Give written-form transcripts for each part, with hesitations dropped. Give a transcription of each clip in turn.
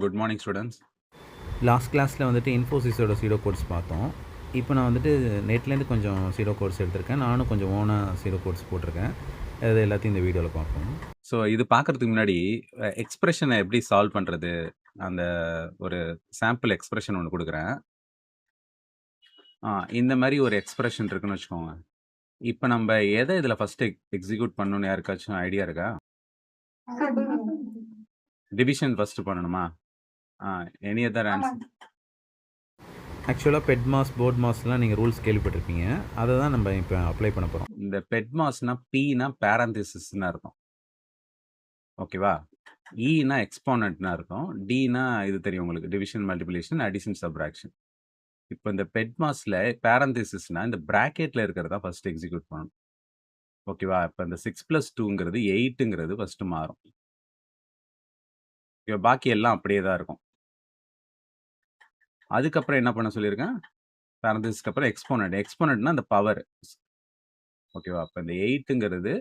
Good morning students. Last கிளாஸில் வந்துட்டு இன்ஃபோசிஸோட zero quotes பார்த்தோம். இப்போ நான் வந்துட்டு நெட்லேருந்து கொஞ்சம் சீரோ கோட்ஸ் எடுத்திருக்கேன். நானும் கொஞ்சம் ஓனாக சீரோ கோட்ஸ் போட்டிருக்கேன். அது எல்லாத்தையும் இந்த வீடியோவில் பார்ப்போம். ஸோ இது பார்க்கறதுக்கு முன்னாடி எக்ஸ்பிரஷனை எப்படி சால்வ் பண்ணுறது, அந்த ஒரு சாம்பிள் எக்ஸ்பிரஷன் ஒன்று கொடுக்குறேன். இந்த மாதிரி ஒரு எக்ஸ்பிரஷன் இருக்குன்னு வச்சுக்கோங்க. இப்போ நம்ம எதை இதில் ஃபஸ்ட்டு எக்ஸிக்யூட் பண்ணணும்னு யாருக்காச்சும் ஐடியா இருக்கா? டிவிஷன் ஃபஸ்ட்டு பண்ணணுமா? Any other answer? ஆக்சுவலாக பெட் மாஸ், போர்ட் மாஸ்லாம் நீங்கள் ரூல்ஸ் கேள்விப்பட்டிருப்பீங்க. அதை தான் நம்ம இப்போ அப்ளை பண்ண போகிறோம். இந்த பெட் மாஸ்னா பீனா பேரந்திசிஸ்ன்னு அர்த்தம். ஓகேவா? ஈனா எக்ஸ்போனன்ட்னு அர்த்தம். டீனா இது தெரியும் உங்களுக்கு, டிவிஷன், மல்டிப்ளிகேஷன், அடிஷன், சப்ராக்ஷன். இப்போ இந்த பெட் மாஸ்ல பேரந்திசிஸ்னா இந்த பிராக்கெட்ல இருக்கிறதா ஃபர்ஸ்ட் எக்ஸிக்யூட் பண்ணணும். ஓகேவா? இப்போ இந்த 6+2ங்கிறது 8ங்கிறது ஃபர்ஸ்ட் மாறும். ஓகே, பாக்கி எல்லாம் அப்படியே தான் இருக்கும். அதுக்கப்புறம் என்ன பண்ண சொல்லியிருக்கேன்? பேரந்திசிஸ்க்கு அப்புறம் எக்ஸ்போனன்ட். எக்ஸ்போனன்ட்னா அந்த பவர். ஓகேவா? அப்போ இந்த 8ங்கிறது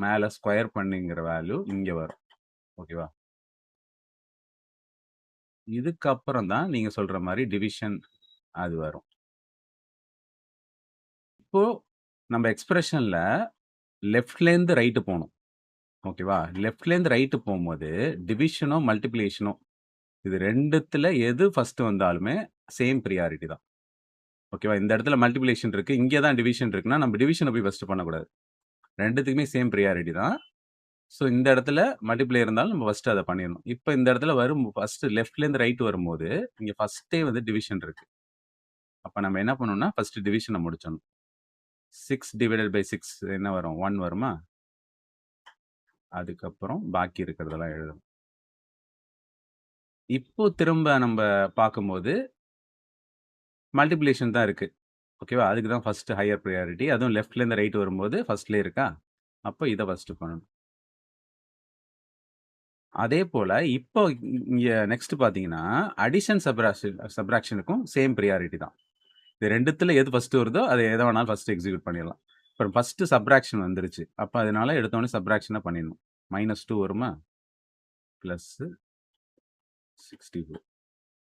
மேலே ஸ்கொயர் பண்ணிங்கிற வேல்யூ இங்கே வரும். ஓகேவா? இதுக்கப்புறம் தான் நீங்க சொல்ற மாதிரி டிவிஷன் அது வரும். இப்போ நம்ம எக்ஸ்பிரஷன்ல லெஃப்ட்லேருந்து ரைட்டு போகணும். ஓகேவா? லெஃப்ட்லேருந்து ரைட்டு போகும்போது டிவிஷனோ மல்டிப்ளிகேஷனோ இது ரெண்டுத்துல எது ஃபர்ஸ்ட் வந்தாலுமே சேம் ப்ரியாரிட்டி தான். ஓகேவா? இந்த இடத்துல மல்டிப்ளிகேஷன் இருக்கு, இங்கே தான் டிவிஷன் இருக்குன்னா நம்ம டிவிஷனை போய் ஃபர்ஸ்ட் பண்ணக்கூடாது. ரெண்டுத்துக்குமே சேம் ப்ரியாரிட்டி தான். ஸோ இந்த இடத்துல மல்டிப்ளை இருந்தாலும் நம்ம ஃபர்ஸ்ட் அதை பண்ணிடணும். இப்போ இந்த இடத்துல வரும் ஃபர்ஸ்ட் லெஃப்ட்லேருந்து ரைட் வரும்போது இங்கே ஃபர்ஸ்டே வந்து டிவிஷன் இருக்கு. அப்போ நம்ம என்ன பண்ணணும்னா ஃபர்ஸ்ட் டிவிஷனை முடிச்சிடணும். 6/6 என்ன வரும்? 1 வருமா? அதுக்கப்புறம் பாக்கி இருக்கிறதெல்லாம் எழுதணும். இப்போ திரும்ப நம்ம பார்க்கும்போது மல்டிப்ளிகேஷன் தான் இருக்கு. ஓகேவா? அதுக்கு தான் ஃபர்ஸ்ட் ஹையர் ப்ரையாரிட்டி. அதுவும் லெஃப்ட்லேருந்து ரைட் வரும்போது ஃபர்ஸ்ட்லேயே இருக்கா? அப்போ இதை ஃபர்ஸ்ட் பண்ணணும். அதே போல இப்போ இங்க நெக்ஸ்ட் பார்த்தீங்கன்னா அடிஷன் சப்ராக்ஷனுக்கும் சேம் ப்ரியாரிட்டி தான். இது ரெண்டுத்துல எது ஃபர்ஸ்ட் வருதோ அதை எதை வேணாலும் ஃபர்ஸ்ட் எக்ஸிக்யூட் பண்ணிடலாம். இப்போ ஃபர்ஸ்ட் சப்ராக்ஷன் வந்துருச்சு. அப்போ அதனால எடுத்தோடனே சப்ராக்ஷனை பண்ணிடணும். -2 வருமா? +64.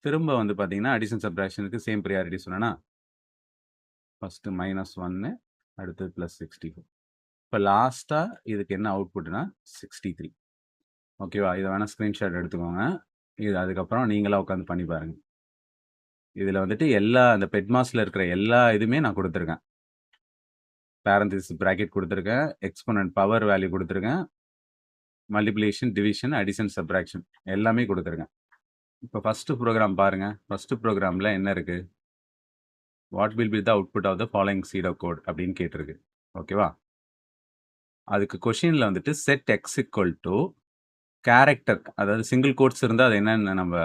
திரும்ப வந்து பார்த்தீங்கன்னா அடிஷன் சப்ராக்ஷனுக்கு சேம் ப்ரியாரிட்டி சொன்னேன்னா ஃபர்ஸ்ட் -1 அடுத்தது +64. இப்போ லாஸ்டா இதுக்கு என்ன அவுட்புட்னா 63. ஓகேவா? இதை வேணா ஸ்க்ரீன்ஷாட் எடுத்துக்கோங்க. இது அதுக்கப்புறம் நீங்களா உட்காந்து பண்ணி பாருங்க. இதில் வந்துட்டு எல்லா அந்த பெட்மாஸில் இருக்கிற எல்லா இதுவுமே நான் கொடுத்துருக்கேன். பேரந்திசிஸ் பிராக்கெட் கொடுத்துருக்கேன், எக்ஸ்போனன்ட் பவர் வேல்யூ கொடுத்துருக்கேன், மல்டிப்ளிகேஷன், டிவிஷன், அடிஷன், சப்ராக்ஷன் எல்லாமே கொடுத்துருக்கேன். இப்போ ஃபர்ஸ்ட் ப்ரோக்ராம் பாருங்க. ஃபர்ஸ்ட் ப்ரோக்ராமில் என்ன இருக்கு? What will be the output of the following set of code அப்படின்னு கேட்டிருக்கு. ஓகேவா? அதுக்கு கொஷினில் வந்துட்டு set x equal to character, அதாவது சிங்கிள் கோட்ஸ் இருந்தால் அது என்னன்னு நம்ம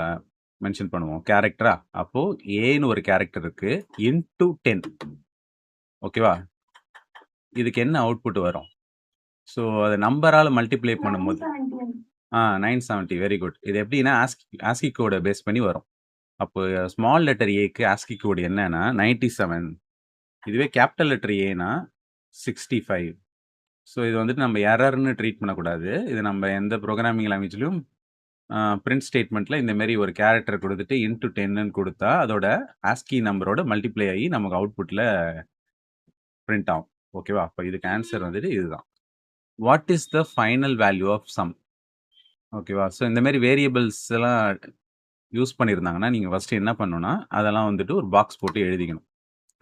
மென்ஷன் பண்ணுவோம். கேரக்டரா? அப்போ ஏன்னு ஒரு கேரக்டர் இருக்கு, இன்டூ 10. ஓகேவா? இதுக்கு என்ன அவுட்புட் வரும்? ஸோ அதை நம்பரால் மல்டிப்ளை பண்ணும்போது 970. Very good. இது எப்படின்னா ஆஸ்கி கோடை பேஸ் பண்ணி வரும். அப்போ ஸ்மால் லெட்டர் ஏக்கு ஆஸ்கி கோடு என்னன்னா 97. இதுவே கேபிட்டல் லெட்டர் ஏனா 65. ஸோ இது வந்துட்டு நம்ம எரர்னு ட்ரீட் பண்ணக்கூடாது. இது நம்ம எந்த ப்ரோக்ராமிங் லாங்குவேஜ்லையும் பிரிண்ட் ஸ்டேட்மெண்ட்டில் இந்த மாதிரி ஒரு கேரக்டர் கொடுத்துட்டு இன்ட்டு 10ன்னு கொடுத்தா அதோட ஆஸ்கி நம்பரோட மல்டிப்ளை ஆகி நமக்கு அவுட்புட்டில் பிரிண்ட் ஆகும். ஓகேவா? அப்போ இதுக்கு ஆன்சர் வந்துட்டு இதுதான். What is the final value of sum? ஓகேவா? ஸோ இந்த மாதிரி வேரியபிள்ஸ் எல்லாம் யூஸ் பண்ணியிருந்தாங்கன்னா நீங்கள் ஃபஸ்ட்டு என்ன பண்ணணும்னா அதெல்லாம் வந்துட்டு ஒரு பாக்ஸ் போட்டு எழுதிக்கணும்.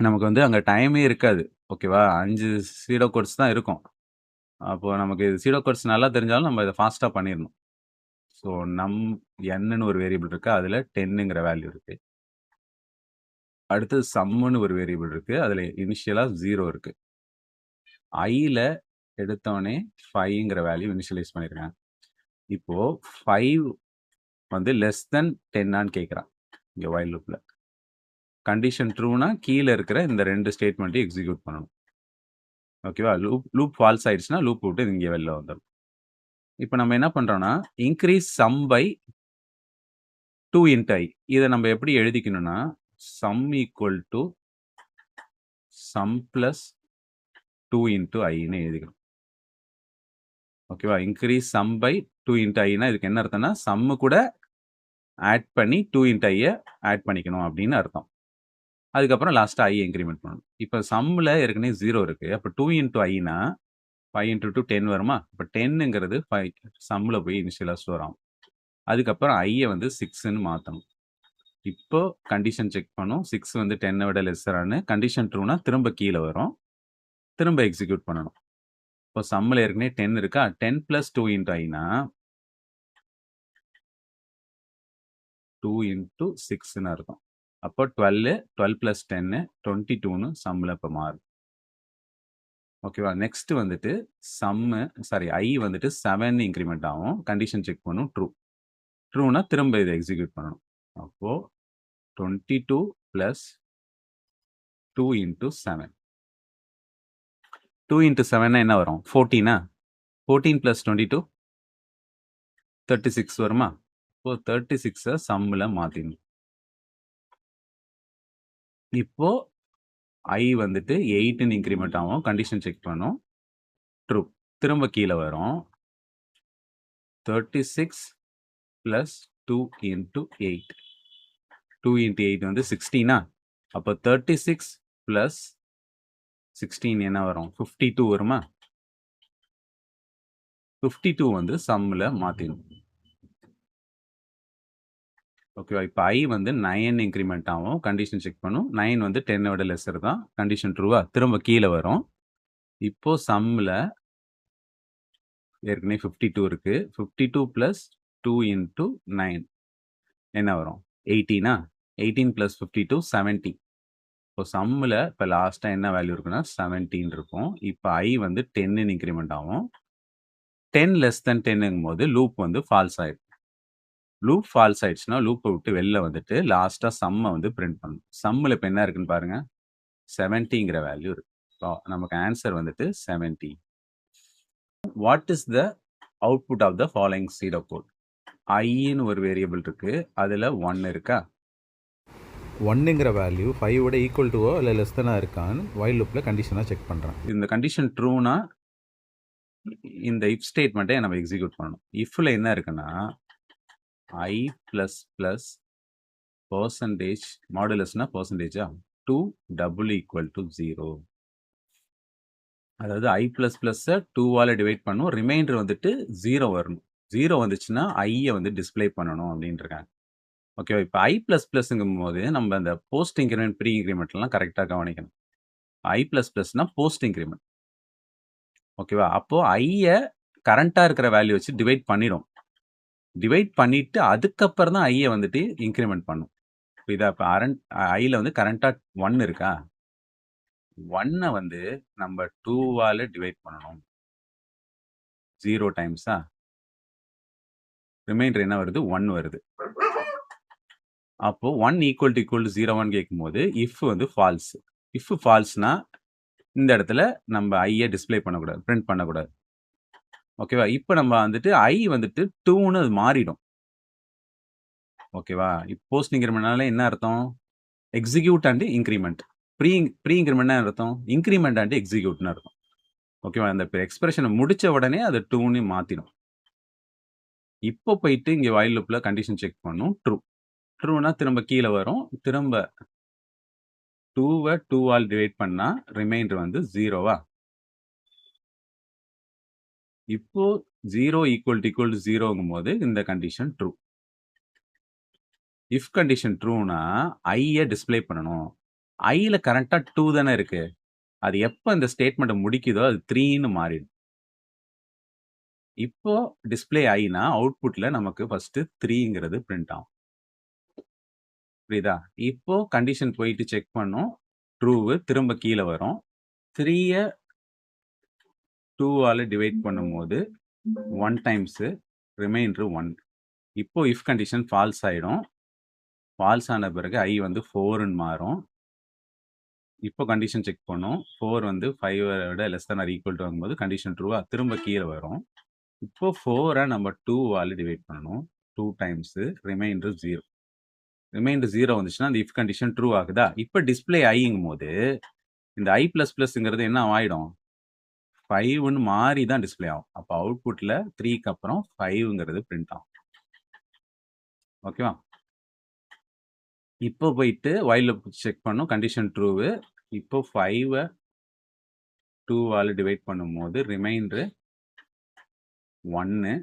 நமக்கு வந்து அங்கே டைமே இருக்காது. ஓகேவா? 5 சீடோ கோட்ஸ் தான் இருக்கும். அப்போது நமக்கு இது சீடோ கோட்ஸ் நல்லா தெரிஞ்சாலும் நம்ம இதை ஃபாஸ்ட்டாக பண்ணிடணும். ஸோ என்னன்னு ஒரு வேரியபிள் இருக்குது, அதில் 10ங்கிற வேல்யூ இருக்குது. அடுத்தது சம்முன்னு ஒரு வேரியபிள் இருக்குது, அதில் இனிஷியலாக 0 இருக்குது. ஐயில் எடுத்தோடனே 5ங்கிற வேல்யூ இனிஷியலைஸ் பண்ணியிருக்கேன். இப்போது 5 வந்து லெஸ் தென் 10ஆன்னு கேட்குறான் இங்கே வைல் லூப்பில். கண்டிஷன் ட்ரூனா கீழே இருக்கிற இந்த 2 ஸ்டேட்மெண்ட்டையும் எக்ஸிக்யூட் பண்ணணும். ஓகேவா? லூப் ஃபால்ஸ் ஆயிடுச்சுன்னா லூப் விட்டு இங்கே வெளில வந்துடும். இப்போ நம்ம என்ன பண்ணுறோன்னா increase sum by 2 into I. இதை நம்ம எப்படி எழுதிக்கணும்னா sum equal to sum plus 2 into ஐன்னு எழுதிக்கணும். ஓகேவா? இன்க்ரீஸ் சம் பை 2 இன்ட்டு ஐனா இதுக்கு என்ன அர்த்தம்னா சம்மு கூட ஆட் பண்ணி 2 இன்ட் ஐயை ஆட் பண்ணிக்கணும் அப்படின்னு அர்த்தம். அதுக்கப்புறம் லாஸ்ட்டாக ஐயை இன்க்ரிமெண்ட் பண்ணணும். இப்போ சம்மில் ஏற்கனவே 0 இருக்குது. அப்போ 2 இன்ட்டு ஐனா 5 இன்ட்டு 2 10 வருமா? இப்போ 10ங்கிறது 5 சம்மில் போய் இனிஷியலாக ஸ்டோர் ஆகும். அதுக்கப்புறம் ஐயை வந்து 6ன்னு மாற்றணும். இப்போ கண்டிஷன் செக் பண்ணும். 6 வந்து 10 விட லெஸ்ஸரானு. கண்டிஷன் ட்ரூனா திரும்ப கீழே வரும். திரும்ப எக்ஸிக்யூட் பண்ணணும். இப்போ சம்மில் ஏற்கனவே 10 இருக்கா? 10 + 2 இன்ட்டு ஐனா 2 இன்ட்டு 6ன்னு அர்த்தம். அப்போ 12 + 10 22ன்னு சம்மில் இப்போ மாறும். ஓகேவா? நெக்ஸ்ட் வந்துட்டு ஐ வந்துட்டு 7 இன்க்ரிமெண்ட் ஆகும். கண்டிஷன் செக் பண்ணும் ட்ரூ. ட்ரூனா திரும்ப இதை எக்ஸிக்யூட் பண்ணணும். அப்போ 22 + 2 இன்ட்டு 7. 2 இன்ட்டு 7 என்ன வரும்? 14 14 + 22 36 வருமா? இப்போ 36 சம்மில் மாற்றிடணும். இப்போ ஐ வந்துட்டு 8ன்னு இன்க்ரிமெண்ட் ஆகும். கண்டிஷன் செக் பண்ணும் ட்ரூ. திரும்ப கீழே வரும். 36 + 2 இன்ட்டு 8. 2 இன்ட்டு 8 வந்து 16 அப்போ 36 + 16 என்ன வரும்? 52 வருமா? 52 வந்து சம்மில் மாற்றிடணும். ஓகேவா? இப்போ ஐ வந்து 9 இன்க்ரிமெண்ட் ஆகும். கண்டிஷன் செக் பண்ணும். 9 வந்து 10 விட லெஸ்ஸர் தான். கண்டிஷன் ட்ரூவா? திரும்ப கீழே வரும். இப்போ சம்மில் ஏற்கனவே 52 இருக்கு. 52 + 2 இன்ட்டு 9 என்ன வரும்? 18 18 + 52 70. இப்போ சம்மில் இப்போ லாஸ்ட்டாக என்ன வேல்யூ இருக்குன்னா 17 இருக்கும். இப்போ ஐ வந்து 10ன்னு இன்க்ரிமெண்ட் ஆகும். 10 லெஸ் தென் 10ங்கும் போது லூப் வந்து ஃபால்ஸ் ஆயிடும். லூப் ஃபால்ஸ் ஆயிடுச்சுன்னா லூப்பை விட்டு வெளில வந்துட்டு லாஸ்ட்டாக சம்மை வந்து பிரிண்ட் பண்ணணும். சம்மில் இப்போ என்ன இருக்குன்னு பாருங்க, 70ங்கிற வேல்யூ இருக்கு. இப்போ நமக்கு ஆன்சர் வந்துட்டு 70. What is the output of the following zero code? ஐன்னு ஒரு வேரியபிள் இருக்கு, அதில் 1 இருக்கா? 1ங்கிற வேல்யூ 5 விட ஈக்குவல் டுவோ இல்லை லெஸ் தானாக இருக்கான்னு வைல் லூப்பில் கண்டிஷனாக செக் பண்ணுறேன். இந்த கண்டிஷன் ட்ரூனா இந்த இஃப் ஸ்டேட்மெண்ட்டை நம்ம எக்ஸிக்யூட் பண்ணணும். இஃப்ல என்ன இருக்குன்னா ஐ ப்ளஸ் ப்ளஸ் பர்சன்டேஜ் மாடுலஸ்னா பர்சன்டேஜா 2 டபுள் ஈக்குவல் டு 0. அதாவது ஐ ப்ளஸ் ப்ளஸ்ஸை 2ஆல் டிவைட் பண்ணும். ரிமைண்டர் வந்துட்டு 0 வரணும். 0 வந்துச்சுன்னா ஐயை வந்து டிஸ்பிளே பண்ணணும் அப்படின்ட்டுருக்காங்க. ஓகேவா? இப்போ ஐ ப்ளஸ் ப்ளஸ்ங்கும் போது நம்ம அந்த போஸ்ட் இன்க்ரிமெண்ட் ப்ரீ இன்க்ரிமெண்ட்லாம் கரெக்டாக கவனிக்கணும். ஐ ப்ளஸ் ப்ளஸ்னா போஸ்ட் இன்க்ரிமெண்ட். ஓகேவா? அப்போ ஐயை கரண்ட்டாக இருக்கிற வேல்யூ வச்சு டிவைட் பண்ணிடும். டிவைட் பண்ணிட்டு அதுக்கப்புறம் தான் ஐயை வந்துட்டு இன்க்ரிமெண்ட் பண்ணும். இதை இப்போ ஐயில் வந்து கரண்ட்டாக 1 இருக்கா? 1 வந்து நம்ம 2ஆல் டிவைட் பண்ணணும். 0 டைம்ஸா? ரிமைண்டர் என்ன வருது? 1 வருது. அப்போ 1 ஈக்குவல் டு 0 கேட்கும்போது இஃப் வந்து ஃபால்ஸ். இஃப் ஃபால்ஸ்னா இந்த இடத்துல நம்ம ஐயை டிஸ்பிளே பண்ணக்கூடாது, பிரிண்ட் பண்ணக்கூடாது. ஓகேவா? இப்போ நம்ம வந்துட்டு ஐ வந்துட்டு 2ன்னு அது மாறிடும். ஓகேவா? இப்போ போஸ்ட் இன்க்ரிமெண்ட்னால என்ன அர்த்தம்? Execute and increment. Pre increment அர்த்தம்? இன்க்ரிமெண்ட் அண்ட் எக்ஸிக்யூட்னு அர்த்தம். ஓகேவா? அந்த எக்ஸ்பிரஷனை முடிச்ச உடனே அதை 2ன்னு மாற்றிடும். இப்போ போயிட்டு இங்கே வைல் லூப்பில் கண்டிஷன் செக் பண்ணும் ட்ரூ. ட்ரூனா திரும்ப கீழே வரும். திரும்ப 2வை 2ஆல் டிவைட் பண்ணால் ரிமைண்டர் வந்து 0வா? இப்போ 0 ஈக்குவல் டு 0ங்கும் போது இந்த கண்டிஷன் ட்ரூ. இஃப் கண்டிஷன் ட்ரூனா ஐயை டிஸ்பிளே பண்ணணும். ஐயில் கரண்ட்டாக 2 தானே இருக்கு. அது எப்போ இந்த ஸ்டேட்மெண்ட்டை முடிக்குதோ அது 3ன்னு மாறிடும். இப்போ டிஸ்பிளே ஐனா அவுட்புட்டில் நமக்கு ஃபர்ஸ்ட் 3ங்கிறது பிரிண்ட் ஆகும். புரியுதா? இப்போ கண்டிஷன் போயிட்டு செக் பண்ணும் ட்ரூவு. திரும்ப கீழே வரும். 3யை 2ஆல் டிவைட் பண்ணும்போது 1 டைம்ஸு ரிமைண்டர் 1. இப்போ இஃப் கண்டிஷன் ஃபால்ஸ் ஆகிடும். ஃபால்ஸ் ஆன பிறகு ஐ வந்து 4ன்னு மாறும். இப்போ கண்டிஷன் செக் பண்ணும். 4 வந்து 5 விட less than or equal to ஆகும்போது கண்டிஷன் ட்ரூவா? திரும்ப கீழே வரும். இப்போ 4ஐ நம்ம 2ஆல் டிவைட் பண்ணணும். 2 டைம்ஸு ரிமைண்டர் 0. ரிமைண்டர் 0 வந்துச்சுன்னா அந்த இஃப் கண்டிஷன் ட்ரூ ஆகுதா? இப்போ டிஸ்பிளே ஐங்கும் போது இந்த ஐ ப்ளஸ் ப்ளஸ்ங்கிறது என்ன ஆகிடும்? 5ன்னு மாறி தான் டிஸ்பிளே ஆகும். அப்போ அவுட்புட்டில் 3க்கு அப்புறம் 5ங்கிறது பிரிண்ட் ஆகும். ஓகேவா? இப்போ போயிட்டு வைல் லூப் செக் பண்ணும். கண்டிஷன் ட்ரூவு. இப்போ 5 2ஆல டிவைட் பண்ணும்போது ரிமைண்டர் 1.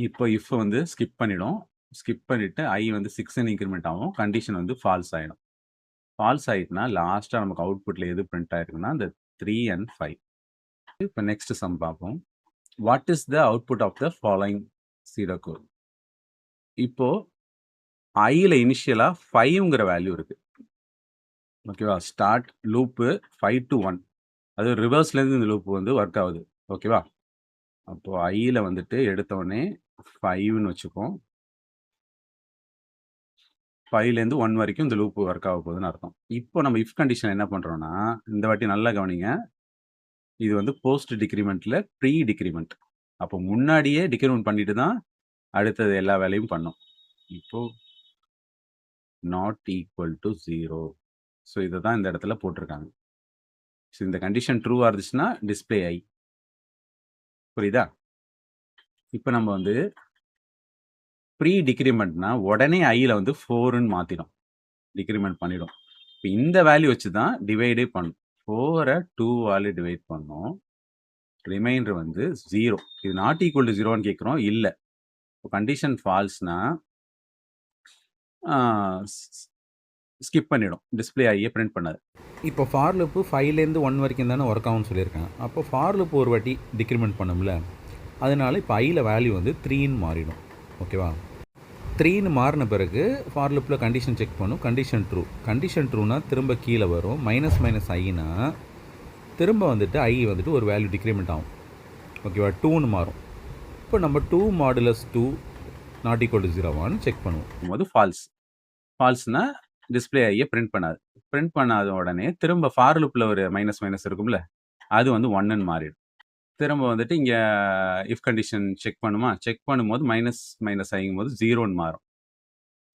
இப்போ இஃப் வந்து ஸ்கிப் பண்ணிடும். ஸ்கிப் பண்ணிட்டு i வந்து 6ன்னு இன்கிரிமெண்ட் ஆகும். கண்டிஷன் வந்து ஃபால்ஸ் ஆயிடும். ஃபால்ஸ் ஆயிட்டுனா லாஸ்டா நமக்கு அவுட்புட்ல எது பிரிண்ட் ஆயிருக்குன்னா இந்த 3 and 5. இப்போ நெக்ஸ்ட் சம் பார்ப்போம். What is the output of the following zero code? இப்போ ஐல இனிஷியலா 5ங்கிற வேல்யூ இருக்கு. ஓகேவா? Start loop 5 to 1. அது ரிவர்ஸ்ல இருந்து இந்த லூப் வந்து ஒர்க் ஆகுது. ஓகேவா? அப்போ ஐல வந்துட்டு எடுத்தோடனே 5ன்னு வச்சுப்போம். 5லேருந்து 1 வரைக்கும் இந்த லூப் ஒர்க் ஆக போகுதுன்னு அர்த்தம். இப்போ நம்ம இஃப் கண்டிஷன் என்ன பண்றோம்னா, இந்த வாட்டி நல்லா கவனிங்க. இது வந்து போஸ்ட் டிக்ரிமெண்ட்ல ப்ரீ டிக்ரிமெண்ட். அப்போ முன்னாடியே டிக்ரிமெண்ட் பண்ணிட்டு தான் அடுத்தது எல்லா வேலையும் பண்ணும். இப்போ நாட் ஈக்குவல் டு 0. ஸோ இதை தான் இந்த இடத்துல போட்டிருக்காங்க. ஸோ இந்த கண்டிஷன் ட்ரூவாக இருந்துச்சுன்னா டிஸ்பிளே ஐ. புரியுதா? இப்போ நம்ம வந்து ப்ரீ டிக்ரிமெண்ட்னா உடனே ஐயில் வந்து 4ன்னு மாற்றிடும். டிக்ரிமெண்ட் பண்ணிடும். இப்போ இந்த வேல்யூ வச்சு தான் டிவைடே பண்ணும். 4 2ஆல் டிவைட் பண்ணோம். ரிமைண்டர் வந்து 0. இது நாட் ஈக்குவல் டு 0ன்னு கேட்குறோம். இல்லை. இப்போ கண்டிஷன் ஃபால்ஸ்னா ஸ்கிப் பண்ணிடும். டிஸ்பிளே ஐயே பிரிண்ட் பண்ணாது. இப்போ ஃபார் லூப்பு 5லேருந்து 1 வரைக்கும் தானே ஒர்க் ஆகும்னு சொல்லியிருக்கேன். அப்போ ஃபார் லூப் ஒரு வாட்டி டிக்ரிமெண்ட் பண்ணும்ல, அதனால இப்போ ஐயில் வேல்யூ வந்து 3ன்னு மாறிடும். ஓகேவா? 3ன்னு மாறின பிறகு ஃபார் லூப்பில் கண்டிஷன் செக் பண்ணும். Condition true. கண்டிஷன் ட்ரூனா திரும்ப கீழே வரும். மைனஸ் ஐனா திரும்ப வந்துட்டு ஐ வந்துட்டு ஒரு வேல்யூ டிக்ரிமெண்ட் ஆகும். ஓகேவா? 2ன்னு மாறும். இப்போ நம்ம 2 modulus 2 not equal to 0 check பண்ணுவோம். போது ஃபால்ஸ். ஃபால்ஸ்னா டிஸ்பிளே ஐயே பிரிண்ட் பண்ணாது. பிரிண்ட் பண்ணாத உடனே திரும்ப ஃபார் லூப்பில் ஒரு மைனஸ் இருக்கும்ல, அது வந்து 1ன்னு மாறிடும். திரும்ப வந்துட்டு இங்கே இஃப் கண்டிஷன் செக் பண்ணுமா? செக் பண்ணும்போது மைனஸ் ஆகும் போது 0ன்னு மாறும்.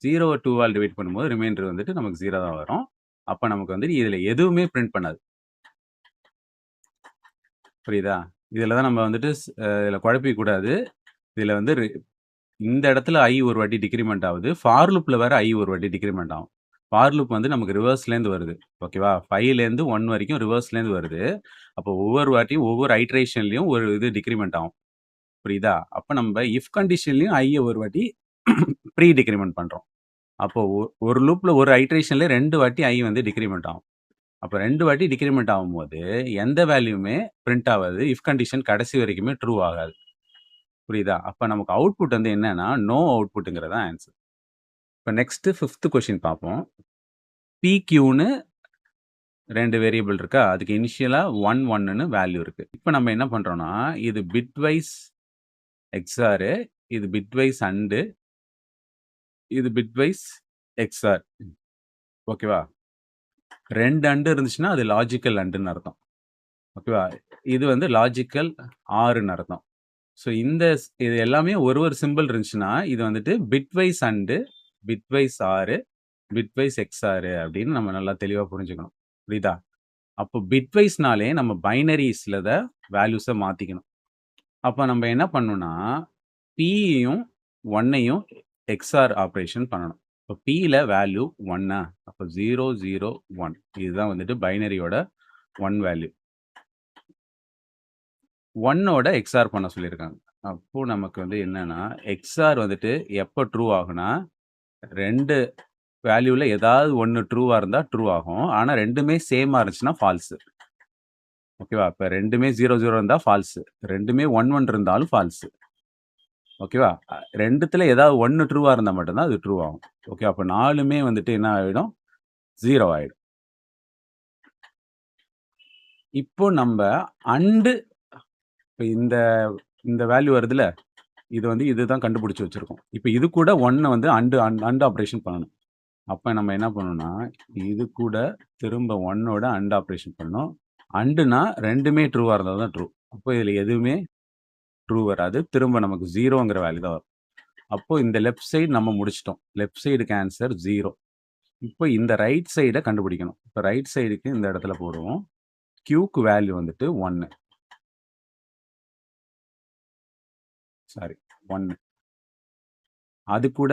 0 2ஆல் டிவைட் பண்ணும்போது ரிமைண்டர் வந்துட்டு நமக்கு 0 தான் வரும். அப்போ நமக்கு வந்துட்டு இதில் எதுவுமே பிரிண்ட் பண்ணாது. புரியுதா? இதில் தான் நம்ம வந்துட்டு இதில் குழப்பிக்கூடாது. இதில் வந்து இந்த இடத்துல ஐ ஒரு வாட்டி டிக்ரிமெண்ட் ஆகுது. ஃபார் லூப்பில் வேறு ஐ ஒரு வாட்டி டிக்ரிமெண்ட் ஆகும். ஃபார் லூப் வந்து நமக்கு ரிவர்ஸ்லேருந்து வருது. ஓகேவா? 5லேருந்து 1 வரைக்கும் ரிவர்ஸ்லேருந்து வருது. அப்போ ஒவ்வொரு வாட்டியும் ஒவ்வொரு ஐட்ரேஷன்லையும் ஒரு இது டிக்ரிமெண்ட் ஆகும். புரியுதா? அப்போ நம்ம இஃப் கண்டிஷன்லையும் ஐயை ஒரு வாட்டி ப்ரீ டிக்ரிமெண்ட் பண்ணுறோம். அப்போ ஒரு லூப்பில் ஒரு ஐட்ரேஷன்ல 2 வாட்டி ஐ வந்து டிக்ரிமெண்ட் ஆகும். அப்போ 2 வாட்டி டிக்ரிமெண்ட் ஆகும்போது எந்த வேல்யூமே பிரிண்ட் ஆகாது. இஃப் கண்டிஷன் கடைசி வரைக்குமே ட்ரூ ஆகாது. புரியுதா? அப்போ நமக்கு அவுட்புட் வந்து என்னன்னா நோ அவுட்புட்டுங்கிறது தான் ஆன்சர். இப்போ நெக்ஸ்ட் 5th கொஸ்டின் பார்ப்போம். PQன்னு 2 வேரியபிள் இருக்கா? அதுக்கு இனிஷியலா 1 1ன்னு வேல்யூ இருக்கு. இப்போ நம்ம என்ன பண்றோம்னா இது பிட்வைஸ் XOR, இது பிட்வைஸ் AND, இது பிட்வைஸ் XOR. ஓகேவா? 2 AND இருந்துச்சுன்னா அது லாஜிக்கல் ANDன்னு அர்த்தம். ஓகேவா? இது வந்து லாஜிக்கல் ஆர்ன்னு அர்த்தம். ஸோ இது எல்லாமே ஒரு சிம்பிள் இருந்துச்சுன்னா இது வந்துட்டு bitwise AND, bitwise or, bitwise XOR அப்படின்னு நம்ம நல்லா தெளிவாக புரிஞ்சுக்கணும். புரியுதா? அப்போ பிட்வைஸ்னாலே நம்ம பைனரிஸ்ல வேல்யூஸை மாற்றிக்கணும். அப்போ நம்ம என்ன பண்ணணும்னா பியையும் 1ஐயும் XOR ஆப்ரேஷன் பண்ணணும். இப்போ பியில் வேல்யூ 1, அப்போ 0 0 1 இதுதான் வந்துட்டு பைனரியோட 1 வேல்யூ. 1ஓட XOR பண்ண சொல்லியிருக்காங்க. அப்போ நமக்கு வந்து என்னன்னா XOR வந்துட்டு எப்போ ட்ரூ ஆகுனா 2 வேல்யூல ஏதாவது ஒன்று ட்ரூவா இருந்தா ட்ரூ ஆகும். ஆனா ரெண்டுமே சேமா இருந்துச்சுன்னா ஃபால்ஸ். ஓகேவா? இப்போ ரெண்டுமே 0 0 இருந்தா ஃபால்ஸ். ரெண்டுமே 1 1 இருந்தாலும் ஃபால்ஸ். ஓகேவா? ரெண்டுத்துல ஏதாவது ஒன்று ட்ரூவா இருந்தா மட்டும்தான் அது ட்ரூ ஆகும். ஓகே, அப்போ 4மே வந்துட்டு என்ன ஆயிடும்? 0 ஆயிடும். இப்போ நம்ம அண்டு இந்த இந்த வேல்யூ வருதுல, இது வந்து இதுதான் கண்டுபிடிச்சு வச்சிருக்கோம். இப்போ இது கூட 1 வந்து அண்டு ஆப்ரேஷன் பண்ணணும். அப்போ நம்ம என்ன பண்ணணும்னா இது கூட திரும்ப 1ஓட அண்ட் ஆப்ரேஷன் பண்ணணும். அண்டுனா ரெண்டுமே ட்ரூவாக இருந்தால் தான் ட்ரூ. அப்போ இதில் எதுவுமே ட்ரூ வராது. திரும்ப நமக்கு 0ங்கிற வேல்யூ தான் வரும். அப்போ இந்த லெஃப்ட் சைடு நம்ம முடிச்சிட்டோம். லெஃப்ட் சைடுக்கு ஆன்சர் 0. இப்போ இந்த ரைட் சைடை கண்டுபிடிக்கணும். இப்போ ரைட் சைடுக்கு இந்த இடத்துல போடுவோம். Qக்கு வேல்யூ வந்துட்டு 1. சாரி 1. அது கூட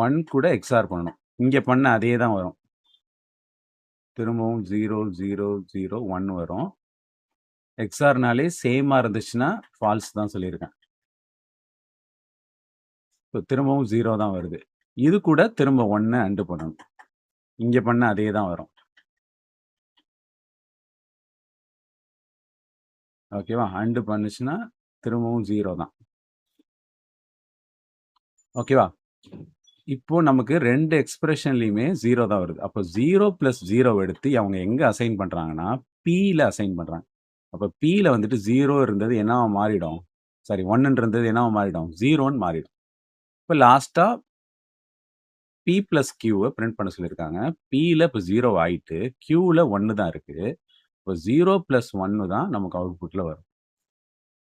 1 கூட எக்ஸ்ஆர் பண்ணணும். இங்க பண்ண அதே தான் வரும். திரும்பவும் 0, 0, 0, 1 வரும். எக்ஸ்ஆர்னாலே சேமா இருந்துச்சுன்னா ஃபால்ஸ் தான் சொல்லியிருக்கேன். இப்போ திரும்பவும் 0 தான் வருது. இது கூட திரும்ப 1 அண்டு பண்ணணும். இங்க பண்ண அதே தான் வரும். ஓகேவா? அண்டு பண்ணுச்சுன்னா திரும்பவும் 0 தான். ஓகேவா? இப்போ நமக்கு 2 எக்ஸ்பிரஷன்லயுமே 0 தான் வருது. அப்போ 0 + 0 எடுத்து அவங்க எங்க அசைன் பண்றாங்கன்னா, Pல அசைன் பண்றாங்க. அப்ப Pல வந்துட்டு 0 இருந்தது என்னவா மாறிடும்? சாரி 1 இருந்தது என்னவா மாறிடும்? 0ன்னு மாறிடும். இப்ப லாஸ்ட்டா P + Qவ பிரிண்ட் பண்ண சொல்லியிருக்காங்க. Pல இப்ப 0 ஆயிட்டு, Qல 1 தான் இருக்கு. இப்போ 0 + 1 தான் நமக்கு அவுட்புட்ல வரும்.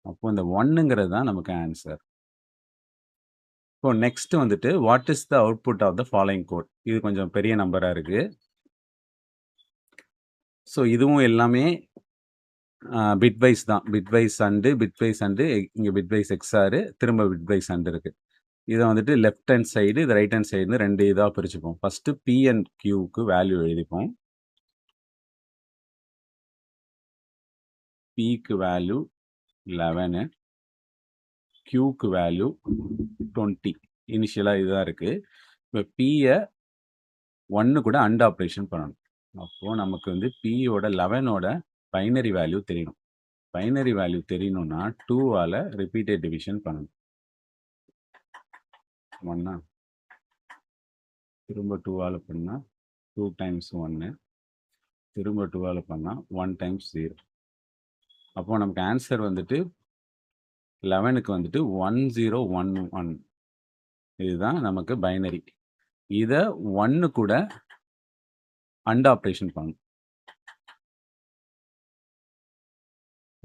அப்போ இந்த 1ங்கிறது தான் நமக்கு ஆன்சர். இப்போ நெக்ஸ்ட் வந்துட்டு what is the output of the following code? இது கொஞ்சம் பெரிய நம்பரா இருக்கு. ஸோ இதுவும் எல்லாமே பிட்வைஸ் தான். பிட்வைஸ் அண்டு இங்க பிட்வைஸ் எக்ஸ்ஆர் திரும்ப பிட்வைஸ் அண்டு இருக்கு. இதை வந்துட்டு லெஃப்ட் ஹேண்ட் சைடு இது ரைட் ஹேண்ட் சைடுன்னு 2 இதாக பிரிச்சுப்போம். ஃபர்ஸ்ட் P அண்ட் Qக்கு வேல்யூ எழுதிப்போம். Pக்கு வேல்யூ 11, Qக்கு வேல்யூ 20. இனிஷியலாக இதுதான் இருக்கு. இப்போ Pயை 1 கூட அண்ட் ஆப்ரேஷன் பண்ணணும். அப்போ நமக்கு வந்து Pயோட 11ஓட பைனரி வேல்யூ தெரியணும். பைனரி வேல்யூ தெரியணும்னா 2ஆல ரிப்பீட்டட் டிவிஷன் பண்ணணும். 1 திரும்ப 2ஆல பண்ணா 2 டைம்ஸ் 1, திரும்ப 2ஆல பண்ணா 1 டைம்ஸ் 0. அப்போ நமக்கு ஆன்சர் வந்துட்டு 11க்கு வந்துட்டு 1011. இதுதான் நமக்கு பைனரி. இதை 1 கூட அண்ட் ஆப்ரேஷன் பண்ணணும்.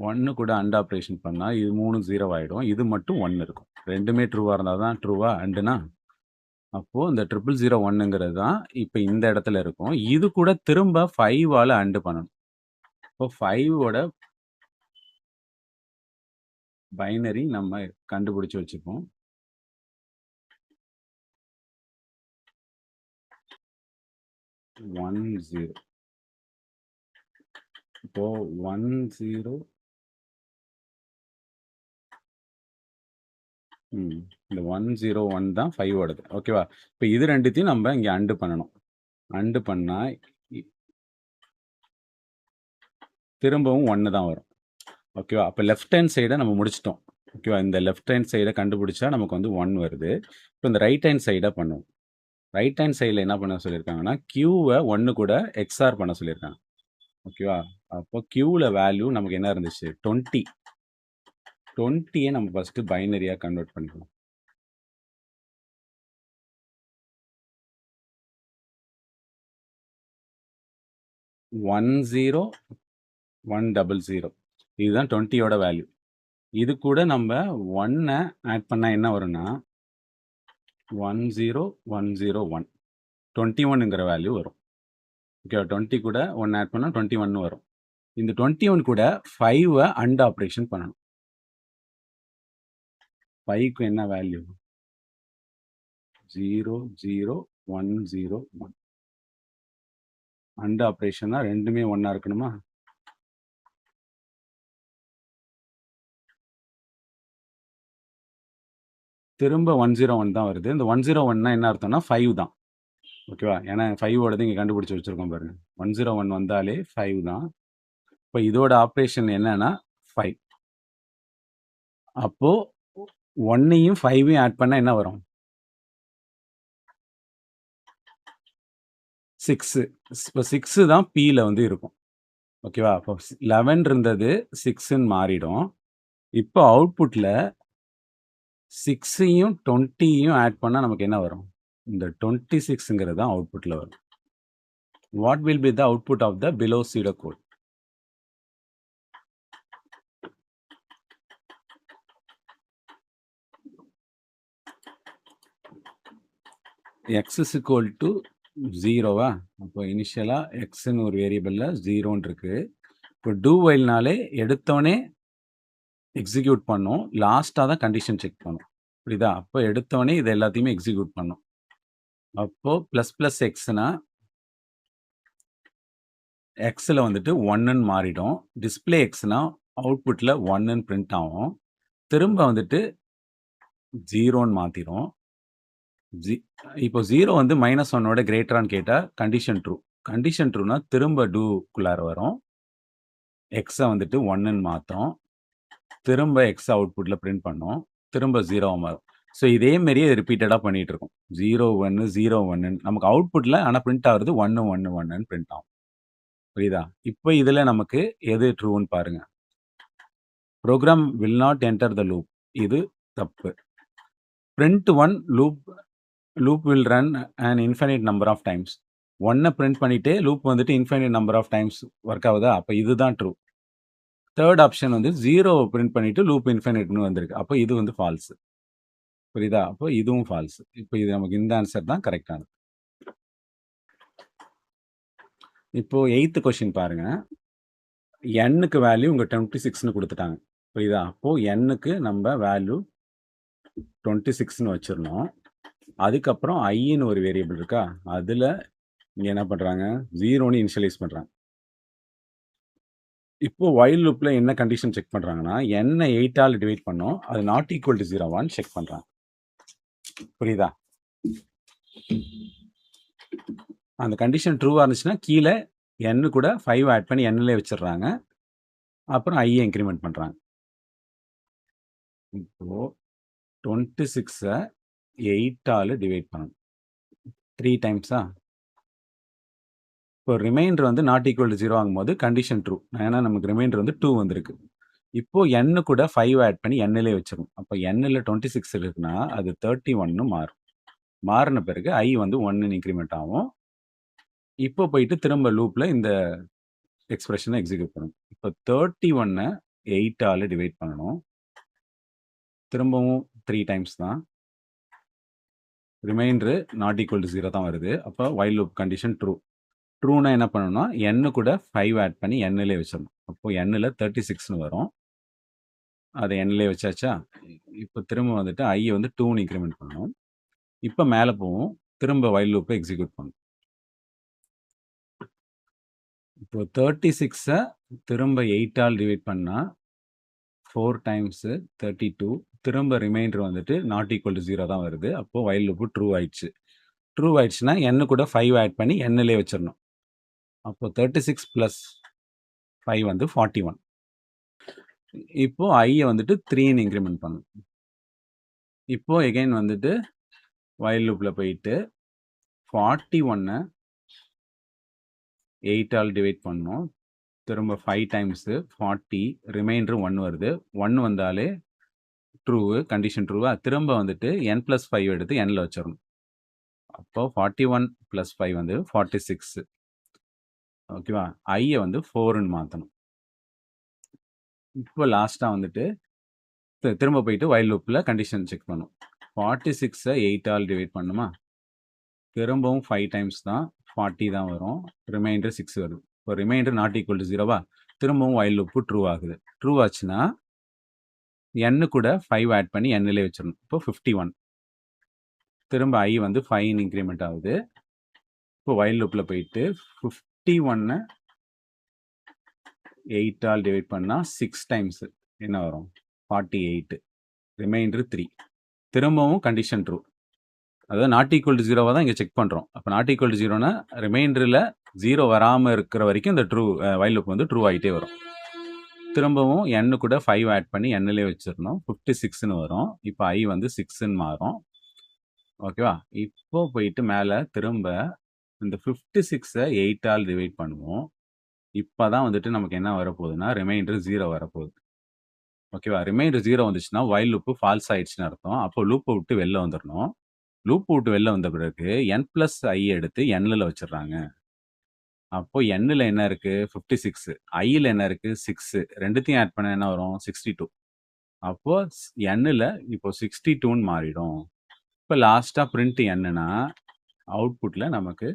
1 கூட அண்ட் ஆப்ரேஷன் பண்ணா இது 3 0 ஆயிடும். இது மட்டும் 1 இருக்கும். ரெண்டுமே ட்ரூவா இருந்தால் தான் ட்ரூவா அண்டுனா. அப்போ இந்த 0001ங்கிறது தான் இப்போ இந்த இடத்துல இருக்கும். இது கூட திரும்ப 5ஆல அண்டு பண்ணணும். இப்போ 5ஓட பைனரி நம்ம கண்டுபிடிச்சு வச்சுப்போம். 10 இப்போ 10 இந்த 101 தான் 5ஓடது. ஓகேவா? இப்போ இது ரெண்டுத்தையும் நம்ம இங்கே அண்டு பண்ணணும். அண்டு பண்ணா திரும்பவும் 1 தான் வரும். ஓகேவா? அப்போ லெஃப்ட் ஹேண்ட் சைடை நம்ம முடிச்சிட்டோம். ஓகேவா? இந்த லெஃப்ட் ஹேண்ட் சைடை கண்டுபிடிச்சா நமக்கு வந்து 1 வருது. இப்போ இந்த ரைட் ஹேண்ட் சைடை பண்ணுவோம். ரைட் ஹேண்ட் சைடில் என்ன பண்ண சொல்லியிருக்காங்கன்னா Qவை 1 கூட எக்ஸ்ஆர் பண்ண சொல்லியிருக்காங்க. ஓகேவா? அப்போ Qல வேல்யூ நமக்கு என்ன இருந்துச்சு? 20. 20யை நம்ம ஃபர்ஸ்ட் பைனரியாக கன்வெர்ட் பண்ணிக்கணும். 10100 இதுதான் 20யோட வேல்யூ. இது கூட நம்ம 1 ஆட் பண்ணா என்ன வரும்னா 10101 21ங்கிற வேல்யூ வரும். ஓகேவா? 20 கூட 1 ஆட் பண்ணா 21 வரும். இந்த 21 கூட 5வை அண்ட் ஆப்ரேஷன் பண்ணணும். 5க்கு என்ன வேல்யூ? 00101 அண்ட் ஆப்ரேஷன்னா ரெண்டுமே 1 இருக்கணுமா? திரும்ப 101 தான் வருது. இந்த 101னா என்ன அர்த்தம்னா 5 தான். ஓகேவா? ஏன்னா 5ஓடது இங்கே கண்டுபிடிச்சி வச்சிருக்கோம் பாருங்க. 101 வந்தாலே 5 தான். இப்போ இதோட ஆப்ரேஷன் என்னன்னா 5. அப்போ 1ஐயும் 5ஐயும் ஆட் பண்ணா என்ன வரும்? 6. இப்போ 6 தான் Pல வந்து இருக்கும். ஓகேவா? அப்போ 11 இருந்தது 6ன்னு மாறிடும். இப்போ அவுட்புட்ல 6ஐயும் 20யும் ஆட் பண்ணா நமக்கு என்ன வரும்? இந்த 26ங்கிறது தான் அவுட்புட்ல வரும். What will be the output of the below pseudocode? x is equal to 0வா? அப்போ இனிஷியலா xன்னு ஒரு வேரியபிள்ல 0ன்னு இருக்கு. இப்போ do whileனாலே எடுத்தோடனே எக்ஸிக்யூட் பண்ணும். லாஸ்ட்டாக தான் கண்டிஷன் செக் பண்ணும். புரியுதா? அப்போ எடுத்தோனே இது எல்லாத்தையுமே எக்ஸிக்யூட் பண்ணும். அப்போ ++ எக்ஸ்னா எக்ஸ்ல வந்துட்டு 1ன்னு மாறிடும். டிஸ்ப்ளே எக்ஸ்னா அவுட்புட்ல 1ன்னு பிரிண்ட் ஆகும். திரும்ப வந்துட்டு 0ன்னு மாத்திரும். இப்போ 0 வந்து -1ஓட கிரேட்டரான்னு கேட்டா கண்டிஷன் ட்ரூ. கண்டிஷன் ட்ரூனா திரும்ப டூக்குள்ளார வரும். எக்ஸ வந்துட்டு 1ன்னு மாத்தும். திரும்ப எக்ஸ் அவுட்புட்ல பிரிண்ட் பண்ணும். திரும்ப 0வா மாறும். ஸோ இதே மாரியே ரிப்பீட்டடா பண்ணிட்டு இருக்கும். 0, 1, 0, 1ன்னு நமக்கு அவுட்புட்ல ஆனா பிரிண்ட் ஆகுறது 1, 1, 1ன்னு பிரிண்ட் ஆகும். புரியுதா? இப்போ இதுல நமக்கு எது ட்ரூன்னு பாருங்க. Program will not enter the loop. இது தப்பு. Print 1 loop will run an infinite number of times. 1 print பண்ணிட்டு லூப் வந்துட்டு infinite number of times work ஆகுதா? அப்ப இதுதான் ட்ரூ. தேர்ட் ஆப்ஷன் வந்து 0 பிரிண்ட் பண்ணிட்டு லூப் இன்ஃபைனைட்ன்னு வந்திருக்கு. அப்போ இது வந்து ஃபால்ஸ். புரியுதா? அப்போ இதுவும் ஃபால்ஸ். இப்போ இது நமக்கு இந்த ஆன்சர் தான் கரெக்டானது. இப்போ 8th கொஸ்டின் பாருங்க. n-க்கு வேல்யூ உங்க 26ன்னு குடுத்துட்டாங்க. புரியுதா? அப்போ n-க்கு நம்ம வேல்யூ 26ன்னு வச்சிரணும். அதுக்கப்புறம் i-ன்னு ஒரு வேரியபிள் இருக்கா? அதுல இங்க என்ன பண்றாங்க? 0ன்னு இனிஷியலைஸ் பண்றாங்க. இப்போ வைல் லூப்ல என்ன கண்டிஷன் செக் பண்றாங்கன்னா, n-ஐ 8ஆல டிவைட் பண்ணோம். அது நாட் ஈக்குவல் டு 0வான்னு செக் பண்றாங்க. புரியுதா? அந்த கண்டிஷன் ட்ரூவா இருந்துச்சுன்னா கீழ n கூட 5 ஆட் பண்ணி n-லே வச்சிடுறாங்க. அப்புறம் i-ய இன்கிரிமெண்ட் பண்றாங்க. இப்போ 26-அ 8ஆல டிவைட் பண்ணணும். 3 டைம்ஸா? இப்போ ரிமைண்டர் வந்து நாட் ஈக்குவல் டு 0 ஆகும்போது கண்டிஷன் ட்ரூ. ஏன்னா நமக்கு ரிமைண்டர் வந்து 2 வந்திருக்கு. இப்போ n கூட 5 ஆட் பண்ணி n-லே வச்சிரணும். அப்போ n-ல 26 இருக்குன்னா அது 31ன்னு மாறும். மாறின பிறகு i வந்து 1ன்னு இன்கிரிமெண்ட் ஆகும். இப்போ போயிட்டு திரும்ப லூப்ல இந்த எக்ஸ்பிரஷனை எக்ஸிக்யூட் பண்ணணும். இப்போ 31-அ 8ஆல டிவைட் பண்ணணும். திரும்பவும் 3 டைம்ஸ் தான். ரிமைண்டர் நாட் ஈக்குவல் டு 0 தான் வருது. அப்போ வைல் லூப் கண்டிஷன் ட்ரூ. ட்ரூனா என்ன பண்ணணும்னா n கூட 5 ஆட் பண்ணி n-லே வச்சிடணும். அப்போ n-ல 36ன்னு வரும். அதை n-லே வச்சாச்சா? இப்போ திரும்ப வந்துட்டு i வந்து 2ன்னு இன்கிரிமெண்ட் பண்ணணும். இப்போ மேலே போவோம். திரும்ப வைல் லூப்பை எக்ஸிக்யூட் பண்ணணும். இப்போ 36-அ திரும்ப 8ஆல் டிவைட் பண்ணா 4 டைம்ஸ் 32. திரும்ப ரிமைண்டர் வந்துட்டு நாட் ஈக்குவல் டு 0 தான் வருது. அப்போ வைல் லூப் ட்ரூ ஆயிடுச்சு. ட்ரூ ஆயிடுச்சுன்னா n கூட 5 ஆட் பண்ணி n-லே வச்சிடணும். அப்போ 36 + 5 வந்து 41. இப்போ i-ய வந்துட்டு 3ன்னு இன்கிரிமெண்ட் பண்ணணும். இப்போ எகைன் வந்துட்டு வைல் லூப்ல போயிட்டு 41-அ 8ஆல் டிவைட் பண்ணணும். திரும்ப 5 டைம்ஸ் 40 ரிமைண்டர் 1 வருது. 1 வந்தாலே ட்ரூ கண்டிஷன் ட்ரூவா? திரும்ப வந்துட்டு n + 5 எடுத்து n-ல வச்சிரணும். அப்போ 41 + 5 வந்து 46. ஓகேவா? i-ய வந்து 4ன்னு மாத்தணும். இப்போ லாஸ்ட்டா வந்துட்டு திரும்ப போயிட்டு வைல் லூப்ல கண்டிஷன் செக் பண்ணணும். 46-அ 8ஆல் டிவைட் பண்ணணுமா? திரும்பவும் 5 டைம்ஸ் தான் 40 தான் வரும். ரிமைண்டர் 6 வருது. இப்போ ரிமைண்டர் நாட் ஈக்குவல் டு 0வா? திரும்பவும் வைல் லூப் ட்ரூ ஆகுது. ட்ரூ ஆச்சுன்னா n கூட 5 ஆட் பண்ணி n-லே வச்சிரணும். இப்போ 51. திரும்ப i வந்து 5ன்னு இன்கிரிமெண்ட் ஆகுது. இப்போ வைல் லூப்ல போயிட்டு 51-அ 8ஆல் டிவைட் பண்ணா 6 டைம்ஸ் என்ன வரும்? 48. ரிமைண்டர் 3. திரும்பவும் கண்டிஷன் ட்ரூ. அதாவது நாட் ஈக்குவல் டு 0வா தான் இங்க செக் பண்றோம். அப்ப நாட் ஈக்குவல் டு 0னா ரிமைண்டர்ல 0 வராம இருக்கிற வரைக்கும் இந்த வைல் லூப் வந்து ட்ரூ ஆயிட்டே வரும். திரும்பவும் n கூட 5 ஆட் பண்ணி n-லே வச்சிரணும். 56ன்னு வரும். இப்போ i வந்து 6ன்னு மாறும். ஓகேவா? இப்போ போயிட்டு மேல திரும்ப இந்த 56-அ 8ஆல் டிவைட் பண்ணுவோம். இப்பதான் வந்துட்டு நமக்கு என்ன வரப்போகுதுன்னா ரிமைண்டர் 0 வரப்போகுது. ஓகேவா? ரிமைண்டர் 0 வந்துச்சுன்னா வைல் லூப் ஃபால்ஸ் ஆயிடுச்சுன்னு அர்த்தம். அப்போ லூப்பை விட்டு வெளில வந்துடணும். லூப் விட்டு வெளில வந்த பிறகு n + i எடுத்து n-ல வச்சிடுறாங்க. அப்போ n-ல என்ன இருக்கு? 56. i-ல என்ன இருக்கு? 6. ரெண்டுத்தையும் ஆட் பண்ணா என்ன வரும்? 62. அப்போ n-ல இப்போ 62ன்னு மாறிடும். இப்போ லாஸ்டா பிரிண்ட் n-னா அவுட்புட்ல நமக்கு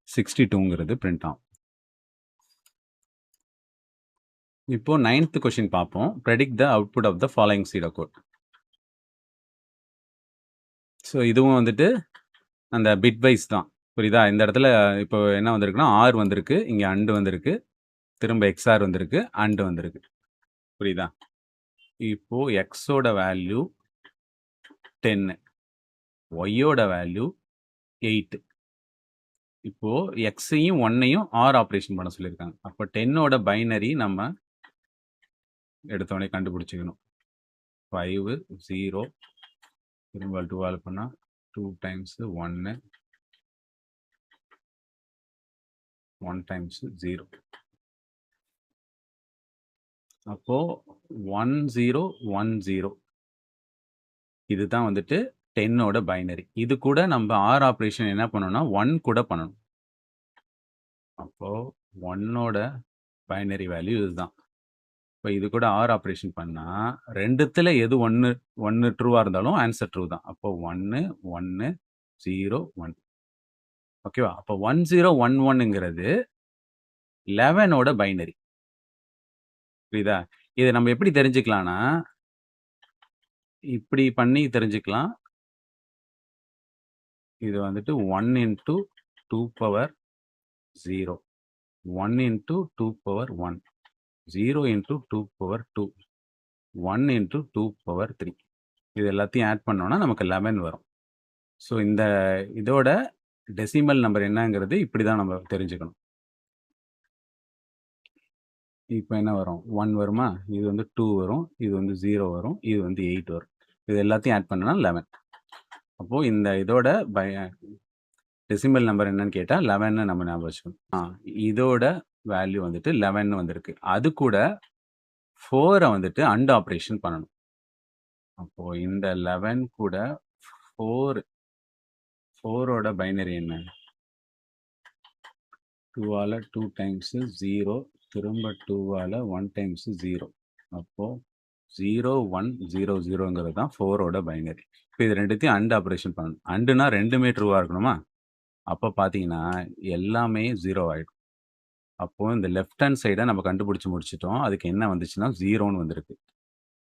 62ங்கிறது பிரிண்ட் ஆகும். இப்போ 9th கொஸ்டின் பார்ப்போம். Predict the output of the following pseudocode. So இதுவும் வந்துட்டு அந்த பிட் வைஸ் தான். புரியுதா? இந்த இடத்துல இப்போ என்ன வந்திருக்குன்னா, ஆர் வந்திருக்கு, இங்க அண்ட் வந்திருக்கு, திரும்ப எக்ஸ்ஆர் வந்திருக்கு, அண்ட் வந்திருக்கு. புரியுதா? இப்போ எக்ஸோட வேல்யூ 10, ஒய்யோட வேல்யூ 8. இப்போ எக்ஸையும் 1ஐயும் ஆர் ஆப்ரேஷன் பண்ண சொல்லியிருக்காங்க. அப்போ 10ஓட பைனரி நம்ம எடுத்தோடனே கண்டுபிடிச்சிக்கணும். 5, 0, திரும்ப 12 பண்ணா 2 டைம்ஸ் 1, 1 டைம்ஸ் 0. அப்போ 1, 0, 1, 0. இதுதான் வந்துட்டு 10ஓட பைனரி. இது கூட நம்ம ஆர் ஆப்ரேஷன் என்ன பண்ணணும்னா 1 கூட பண்ணணும். அப்போ 1ஓட பைனரி வேல்யூ இதுதான். இப்போ இது கூட ஆர் ஆப்ரேஷன் பண்ணா ரெண்டுத்துல எது ஒன்று ட்ரூவா இருந்தாலும் ஆன்சர் ட்ரூ தான். அப்போ 1, 1, 0, 1. ஓகேவா? அப்போ 1011ங்கிறது 11ஓட பைனரி. புரியுதா? இதை நம்ம எப்படி தெரிஞ்சுக்கலாம்னா, இப்படி பண்ணி தெரிஞ்சுக்கலாம். இது வந்துட்டு 1 into 2 power 0, 1 into 2 power 1, 0 into 2 power 2, 1 into 2 power 3. இது எல்லாத்தையும் ஆட் பண்ணோம்னா நமக்கு 11 வரும். ஸோ இந்த இதோட டெசிமல் நம்பர் என்னங்கிறது இப்படி தான் நம்ம தெரிஞ்சுக்கணும். இப்போ என்ன வரும்? 1 வருமா? இது வந்து 2 வரும், இது வந்து 0 வரும், இது வந்து 8 வரும். இது எல்லாத்தையும் ஆட் பண்ணோம்னா 11. அப்போ இந்த இதோட டெசிமல் நம்பர் என்னன்னு கேட்டா 11ன்னு நம்ம ஞாபகம் வச்சுக்கணும். இதோட வேல்யூ வந்துட்டு 11 வந்திருக்கு. அது கூட 4 வந்துட்டு அண்ட் ஆப்ரேஷன் பண்ணணும். அப்போ இந்த 11 கூட 4ஓட பைனரி என்ன? 2ஆல 2 டைம்ஸ் 0, திரும்ப 2ஆல 1 டைம்ஸ் 0. அப்போ 0, 1, 0, 0ங்கிறது தான் 4ஓட பைனரி. இப்போ இது ரெண்டுத்தையும் அண்ட் ஆப்ரேஷன் பண்ணணும். அண்டுனா ரெண்டுமே ட்ரூவா இருக்கணுமா? அப்போ பார்த்தீங்கன்னா எல்லாமே 0 ஆயிடும். அப்போ இந்த லெஃப்ட் ஹேண்ட் சைடை நம்ம கண்டுபிடிச்சு முடிச்சிட்டோம். அதுக்கு என்ன வந்துச்சுன்னா 0ன்னு வந்திருக்கு.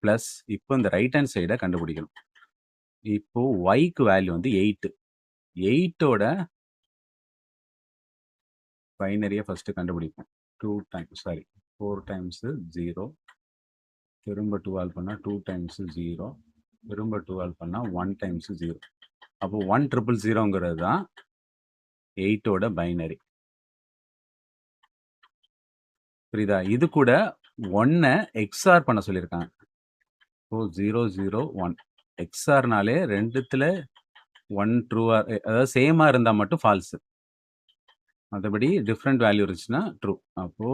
ப்ளஸ் இப்போ இந்த ரைட் ஹேண்ட் சைடை கண்டுபிடிக்கணும். இப்போ ஒய்க்கு வேல்யூ வந்து 8. 8ஓட பைனரியை ஃபர்ஸ்ட் கண்டுபிடிப்போம். 4 டைம்ஸ் 0, திரும்ப 12 பண்ணா 2 டைம்ஸ் 0, திரும்ப 12 பண்ணா 1 டைம்ஸ் 0. அப்போ 1000ங்கிறது தான் 8ஓட பைனரி. புரியுதா? இது கூட 1 எக்ஸ்ஆர் பண்ண சொல்லியிருக்காங்க. இப்போ 0, 0, 1 எக்ஸ்ஆர்னாலே ரெண்டுத்துல 1 ட்ரூவா, அதாவது சேமா இருந்தா மட்டும் ஃபால்ஸ். மற்றபடி டிஃப்ரெண்ட் வேல்யூ இருந்துச்சுன்னா ட்ரூ. அப்போ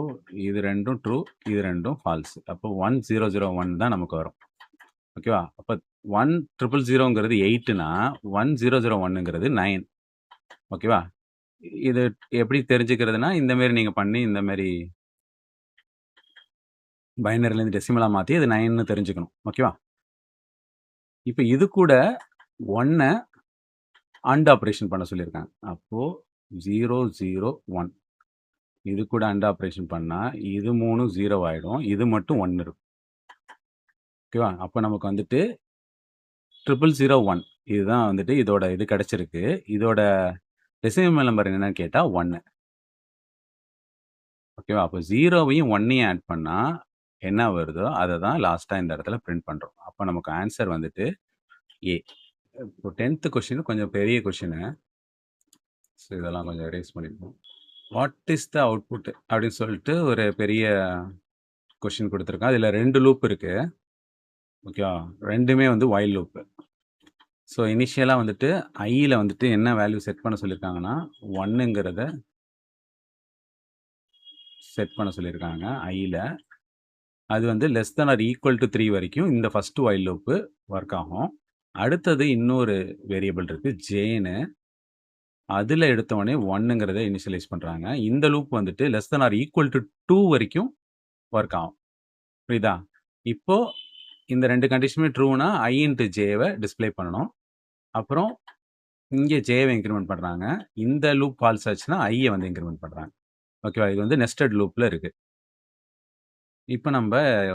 இது ரெண்டும் ட்ரூ, இது ரெண்டும் ஃபால்ஸ். அப்போ 1001 தான் நமக்கு வரும். ஓகேவா? அப்போ 1000ங்கிறது 8னா 1001ங்கிறது 9. ஓகேவா? இது எப்படி தெரிஞ்சுக்கிறதுனா இந்த மாதிரி நீங்க பண்ணி இந்த மாதிரி பைனரிலேருந்து டெசிமலா மாற்றி அது 9ன்னு தெரிஞ்சுக்கணும். ஓகேவா? இப்போ இது கூட 1 அண்ட் ஆப்ரேஷன் பண்ண சொல்லியிருக்காங்க. அப்போ 0, 0, 1 இது கூட அண்ட் ஆப்ரேஷன் பண்ணா இது 3 0 ஆயிடும், இது மட்டும் 1 இருக்கும். ஓகேவா? அப்போ நமக்கு வந்துட்டு 0001 இதுதான் வந்துட்டு இதோட இது கிடைச்சிருக்கு. இதோட டெசிமல் நம்பர் என்னன்னு கேட்டா 1. ஓகேவா? அப்போ 0வையும் 1ஐயும் ஆட் பண்ணா என்ன வருதோ அதை தான் லாஸ்டா இந்த இடத்துல பிரிண்ட் பண்றோம். அப்போ நமக்கு ஆன்சர் வந்துட்டு ஏ. இப்போ 10th கொஸ்டின் கொஞ்சம் பெரிய கொஸ்டின். ஸோ இதெல்லாம் கொஞ்சம் எரேஸ் பண்ணிப்போம். வாட் இஸ் த அவுட்புட் அப்படின்னு சொல்லிட்டு ஒரு பெரிய கொஸ்டின் கொடுத்துருக்கேன். அதில் 2 லூப் இருக்கு. ஓகேவா? ரெண்டுமே வந்து வைல் லூப். ஸோ இனிஷியலாக வந்துட்டு ஐயில் வந்துட்டு என்ன வேல்யூ செட் பண்ண சொல்லியிருக்காங்கன்னா 1ங்கிறத செட் பண்ண சொல்லியிருக்காங்க ஐயில். அது வந்து less than or equal to 3 வரைக்கும் இந்த ஃபர்ஸ்ட் வைல் லூப்பு ஒர்க் ஆகும். அடுத்தது இன்னொரு வேரியபிள் இருக்குது ஜேன்னு, அதில் எடுத்தவொடனே 1ங்கிறத இனிஷியலைஸ் பண்ணுறாங்க. இந்த லூப் வந்துட்டு less than or equal to 2 வரைக்கும் ஒர்க் ஆகும். புரியுதா? இப்போ இந்த 2 கண்டிஷனுமே ட்ரூனா ஐ இன்ட்டு ஜேவை டிஸ்பிளே பண்ணணும். அப்புறம் இங்கே ஜேவை இன்க்ரிமெண்ட் பண்ணுறாங்க. இந்த லூப் ஃபால்ஸ் ஆச்சுன்னா ஐயை வந்து இன்க்ரிமெண்ட் பண்ணுறாங்க. ஓகேவா? இது வந்து நெஸ்டட் லூப்பில் இருக்குது. இப்போ நம்ம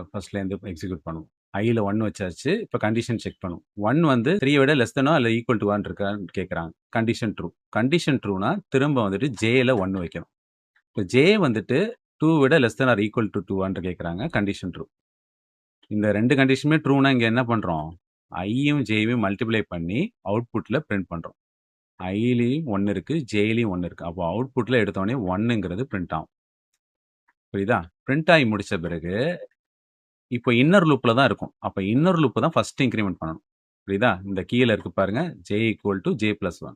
ஃபர்ஸ்ட்லேருந்து எக்ஸிக்யூட் பண்ணுவோம். ஐயில் 1 வச்சாச்சு. இப்போ கண்டிஷன் செக் பண்ணும். 1 வந்து 3 விட லெஸ் தெனோ அல்ல ஈக்குவல் டு 1 இருக்கான்னு கேட்குறாங்க. Condition true. கண்டிஷன் ட்ரூனா திரும்ப வந்துட்டு ஜேல 1 வைக்கணும். இப்போ ஜே வந்துட்டு 2 விட less than or equal to 2 கேட்குறாங்க. Condition true. இந்த 2 கண்டிஷனுமே ட்ரூனா இங்கே என்ன பண்ணுறோம்? ஐயும் ஜேயும் மல்டிப்ளை பண்ணி அவுட்புட்டில் பிரிண்ட் பண்ணுறோம். ஐலையும் 1 இருக்குது, ஜேலையும் 1 இருக்குது. அப்போ அவுட்புட்டில் எடுத்தோடனே 1ங்கிறது பிரிண்ட் ஆகும். புரியுதா? பிரிண்ட் ஆகி முடித்த பிறகு இப்போ இன்னர் லூப்பில் தான் இருக்கும். அப்போ இன்னர் லூப்பு தான் ஃபர்ஸ்ட் இன்க்ரிமெண்ட் பண்ணணும். புரியுதா? இந்த கீழே இருக்கு பாருங்க, J equal to J plus 1.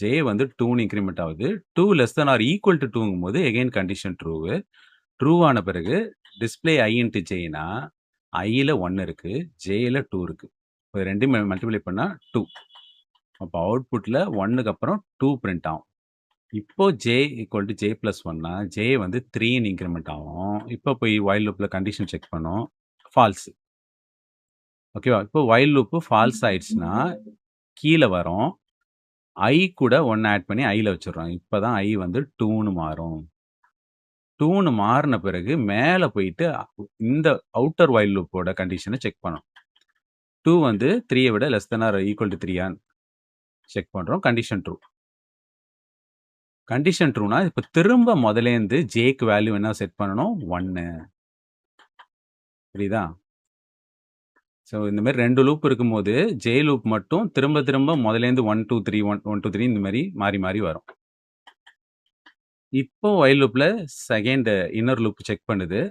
J வந்து 2ன்னு இன்க்ரிமெண்ட் ஆகுது. 2 less than or equal to 2ங்கும் போது எகைன் கண்டிஷன் ட்ரூவு. ட்ரூ ஆன பிறகு டிஸ்பிளே ஐ இன்ட்டு ஜேனா ஐயில் 1 இருக்குது, ஜேயில் 2 இருக்குது. இப்போ ரெண்டையும் மல்டிப்ளை பண்ணால் 2. அப்போ அவுட்புட்டில் 1க்கு அப்புறம் 2 பிரிண்ட் ஆகும். இப்போ J equal to J plus 1னா ஜே வந்து 3ன்னு இன்க்ரிமெண்ட் ஆகும். இப்போ போய் வைல் லூப்பில் கண்டிஷன் செக் பண்ணோம், ஃபால்ஸ். ஓகேவா? இப்போ வைல் லூப்பு ஃபால்ஸ் ஆயிடுச்சுன்னா கீழே வரும், ஐ கூட 1 ஆட் பண்ணி ஐயில் வச்சிடுறோம். இப்போ தான் ஐ வந்து 2ன்னு மாறும். 2ன்னு மாறின பிறகு மேலே போயிட்டு இந்த அவுட்டர் வைல் லூப்போட கண்டிஷனை செக் பண்ணணும். 2 வந்து 3 விட less than or equal to 3ஆன்னு செக் பண்ணுறோம். Condition true. கண்டிஷன் ட்ரூனா இப்போ திரும்ப முதலேருந்து ஜேக்கு வேல்யூ என்ன செட் பண்ணணும்? 1. புரியுதா? ஸோ இந்த மாதிரி 2 லூப் இருக்கும்போது ஜே லூப் மட்டும் திரும்ப திரும்ப முதலேருந்து 1 2 3 1 1 2 3 இந்த மாதிரி மாறி மாறி வரும். இப்போ வைல் லூப்பில் செகண்ட் இன்னர் லூப் செக் பண்ணுது.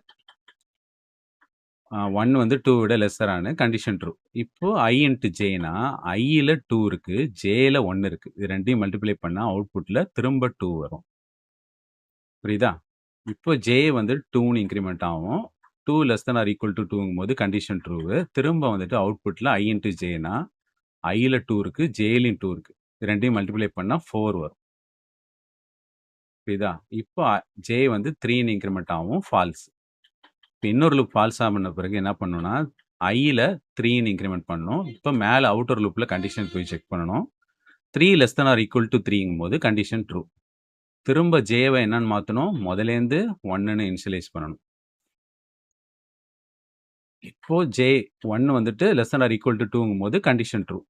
1 வந்து 2 விட லெஸ்ஸரானு கண்டிஷன் ட்ரூ. இப்போ ஐ இன்ட்டு ஜேனா ஐயில் 2 இருக்குது, ஜேயில் 1 இருக்குது. இது ரெண்டையும் மல்டிப்ளை பண்ணால் அவுட்புட்டில் திரும்ப 2 வரும். புரியுதா? இப்போ ஜே வந்து 2ன்னு இன்க்ரிமெண்ட் ஆகும். 2 less than or equal to 2ங்கும் போது கண்டிஷன் ட்ரூவு. திரும்ப வந்துட்டு அவுட்புட்டில் ஐ இன்ட்டு ஜேனா ஐயில் 2 இருக்குது, ஜேலையும் 2 இருக்குது. இது ரெண்டையும் மல்டிப்ளை பண்ணால் 4 வரும். புரியுதா? இப்போ ஜே வந்து 3ன்னு இன்க்ரிமெண்ட் ஆகும், ஃபால்ஸ். இப்போ இன்னொரு லூப் ஃபால்ஸ் ஆன பிறகு என்ன பண்ணணும்னா ஐயில் 3ன்னு இன்க்ரிமெண்ட் பண்ணணும். இப்போ மேலே அவுட்டர் லூப்பில் கண்டிஷன் போய் செக் பண்ணணும். 3 less than or equal to 3ங்கும் போது கண்டிஷன் ட்ரூ. திரும்ப ஜேவை என்னன்னு மாற்றணும்? முதலேருந்து 1ன்னு இனிஷியலைஸ் பண்ணணும். இப்போ ஜே 1 வந்துட்டு less than or equal to 2ங்கும் போது கண்டிஷன் ட்ரூ.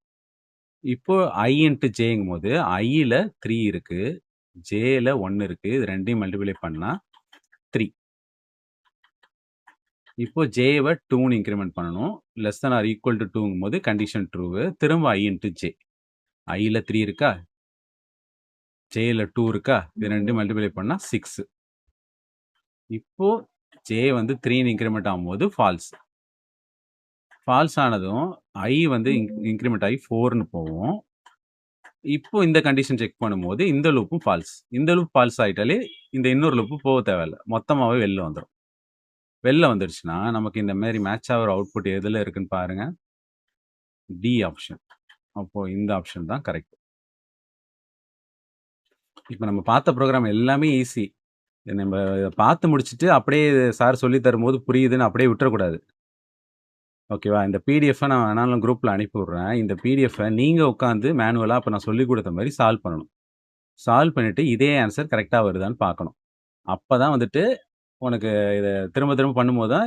இப்போ ஐ இன்ட்டு ஜேங்கும் போது ஐயில் 3 இருக்குது, ஜேயில் 1 இருக்குது. இது ரெண்டையும் மல்டிப்ளை பண்ணால் 3. இப்போ ஜேவை 2ன்னு இன்க்ரிமெண்ட் பண்ணணும். Less than or equal to 2ங்கும் போது கண்டிஷன் ட்ரூவு. திரும்ப ஐ இன்ட்டு ஜே. ஐயில் 3 இருக்கா, ஜேயில் 2 இருக்கா, இது ரெண்டையும் மல்டிப்ளை பண்ணால் 6. இப்போ ஜே வந்து 3ன்னு இன்க்ரிமெண்ட் ஆகும்போது ஃபால்ஸ். ஃபால்ஸ் ஆனதும் ஐ வந்து இன்க்ரிமெண்ட் ஆகி 4ன்னு போகும். இப்போ இந்த கண்டிஷன் செக் பண்ணும்போது இந்த லூப்பும் ஃபால்ஸ். இந்த லூப் ஃபால்ஸ் ஆகிட்டாலே இந்த இன்னொரு லூப்பு போக தேவையில்லை, மொத்தமாகவே வெளில வந்துடும். வெளில வந்துடுச்சுன்னா நமக்கு இந்த மாதிரி மேட்ச் ஆகிற அவுட்புட் எதில் இருக்குன்னு பாருங்க, டி ஆப்ஷன். அப்போது இந்த ஆப்ஷன் தான் கரெக்ட். இப்போ நம்ம பார்த்த ப்ரோக்ராம் எல்லாமே ஈஸி. நம்ம இதை பார்த்து முடிச்சுட்டு அப்படியே சார் சொல்லி தரும்போது புரியுதுன்னு அப்படியே விட்டுறக்கூடாது. ஓகேவா? இந்த பிடிஎஃப்பை நான் வேணாலும் குரூப்பில் அனுப்பி விட்றேன். இந்த பிடிஎஃப்பை நீங்கள் உட்காந்து மேனுவலாக இப்போ நான் சொல்லிக் கொடுத்த மாதிரி சால்வ் பண்ணணும். சால்வ் பண்ணிவிட்டு இதே ஆன்சர் கரெக்டாக வருதான்னு பார்க்கணும். அப்போ தான் வந்துட்டு உனக்கு இதை திரும்ப திரும்ப பண்ணும்போது தான்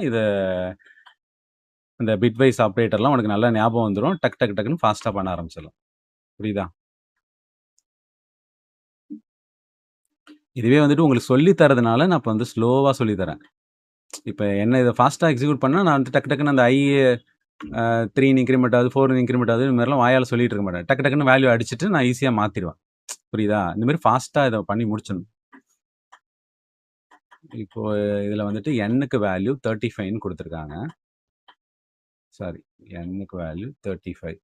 இந்த பிட்வைஸ் ஆப்ரேட்டர்லாம் உனக்கு நல்லா ஞாபகம் வந்துடும். டக் டக் டக்குன்னு ஃபாஸ்ட்டாக பண்ண ஆரம்பிச்சிடலாம். புரியுதா? இதுவே வந்துட்டு உங்களுக்கு சொல்லி தரதுனால நான் இப்போ வந்து ஸ்லோவாக சொல்லித்தரேன். இப்போ என்ன இதை ஃபாஸ்ட்டாக எக்ஸிக்யூட் பண்ணால் நான் வந்து டக்கு டக்குன்னு அந்த 3ன்னு இன்க்ரிமெண்ட் ஆகுது, 4ன்னு இன்க்ரிமெண்ட் ஆகுது, இந்த மாதிரிலாம் வாயால் சொல்லிட்டு இருக்க மாட்டேன். டக்கு டக்குன்னு வேல்யூ அடிச்சுட்டு நான் ஈஸியாக மாற்றிடுவேன். புரியுதா? இந்த மாதிரி ஃபாஸ்ட்டாக இதை பண்ணி முடிச்சிடணும். இப்போ இதில் வந்துட்டு எண்ணுக்கு வேல்யூ 35ன்னு கொடுத்துருக்காங்க. சாரி, எண்ணுக்கு வேல்யூ 35.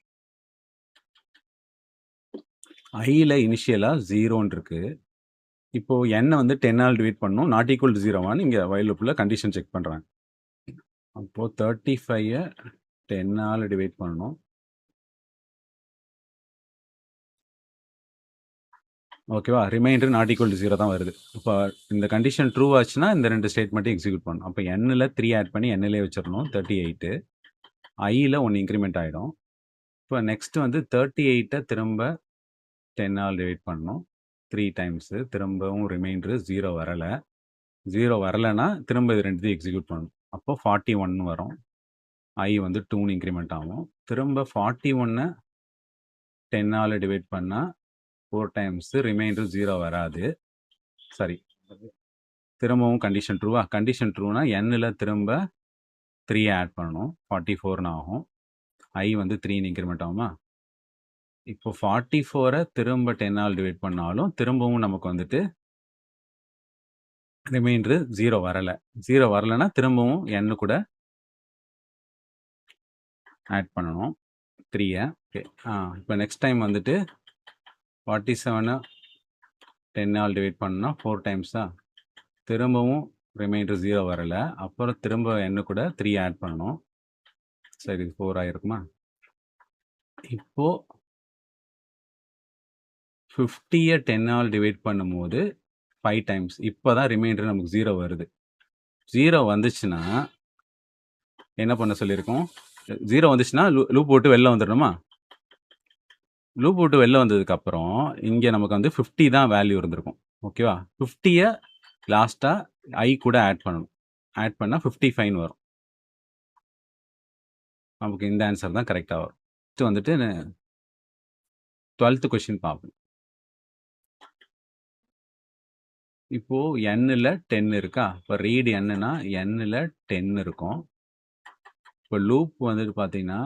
ஐயில் இனிஷியலாக 0ன்னு இருக்குது. இப்போ எண்ணை வந்து 10ஆல் டிவைட் பண்ணணும். நாட் ஈக்குவல் டு 0வான்னு இங்கே வைல் லூப்பில் கண்டிஷன் செக் பண்ணுறாங்க. அப்போது 35ஐ 10ஆல் டிவைட் பண்ணணும். ஓகேவா? ரிமைண்டர் நாட் ஈக்குவல் டு 0 தான் வருது. இப்போ இந்த கண்டிஷன் ட்ரூ ஆச்சுன்னா இந்த 2 ஸ்டேட்மெண்ட்டையும் எக்ஸிக்யூட் பண்ணணும். அப்போ எண்ணில் 3 ஆட் பண்ணி எண்ணிலே வச்சிடணும். 38. ஐயில் 1 இன்க்ரிமெண்ட் ஆகிடும். இப்போ நெக்ஸ்ட் வந்து 38ஐ திரும்ப 10ஆல் டிவைட் பண்ணணும் 3 டைம்ஸு. திரும்பவும் ரிமைண்டரு 0 வரலை. 0 வரலைன்னா திரும்ப இது ரெண்டுத்தையும் எக்ஸிக்யூட் பண்ணணும். அப்போ 41 வரும். ஐ வந்து 2ன்னு இன்க்ரிமெண்ட் ஆகும். திரும்ப 41 10ஆல டிவைட் பண்ணா 4 டைம்ஸ் ரிமைண்டர் 0 வராது. சரி. திரும்பவும் கண்டிஷன் ட்ரூவா? கண்டிஷன் ட்ரூனா nல திரும்ப 3 ஆட் பண்ணணும். 44ன்னு ஆகும். ஐ வந்து 3ன்னு இன்க்ரிமெண்ட் ஆகுமா? இப்போ 44 திரும்ப 10ஆல் டிவைட் பண்ணாலும் திரும்பவும் நமக்கு வந்துட்டு ரிமைண்டர் 0 வரல. 0 வரலன்னா திரும்பவும் n கூட ஆட் பண்ணணும் 3. ஓகே. இப்போ நெக்ஸ்ட் டைம் வந்துட்டு 47 10ஆல் டிவைட் பண்ணா 4 டைம்ஸா? திரும்பவும் ரிமைண்டர் 0 வரல. அப்புறம் திரும்ப n கூட 3 ஆட் பண்ணணும். சரி, 4 ஆயிருக்குமா? இப்போ 50 10ஆல் டிவைட் பண்ணும்போது 5 டைம்ஸ். இப்போதான் ரிமைண்டர் நமக்கு 0 வருது. 0 வந்துச்சுன்னா என்ன பண்ண சொல்லியிருக்கோம்? 0 வந்துச்சுன்னா லூப் விட்டு வெளில வந்துடணுமா? லூப் விட்டு வெளில வந்ததுக்கப்புறம் இங்கே நமக்கு வந்து 50 தான் வேல்யூ இருந்திருக்கும். ஓகேவா? 50 லாஸ்ட்டாக ஐ கூட ஆட் பண்ணணும். ஆட் பண்ணால் 55 வரும். நமக்கு இந்த ஆன்சர் தான் கரெக்டாக வரும். இது வந்துட்டு 12th கொஸ்டின் பார்ப்போம். இப்போ nல 10 இருக்கா? இப்போ ரீட் nனா nல 10 இருக்கும். இப்போ லூப் வந்துட்டு பார்த்தீங்கன்னா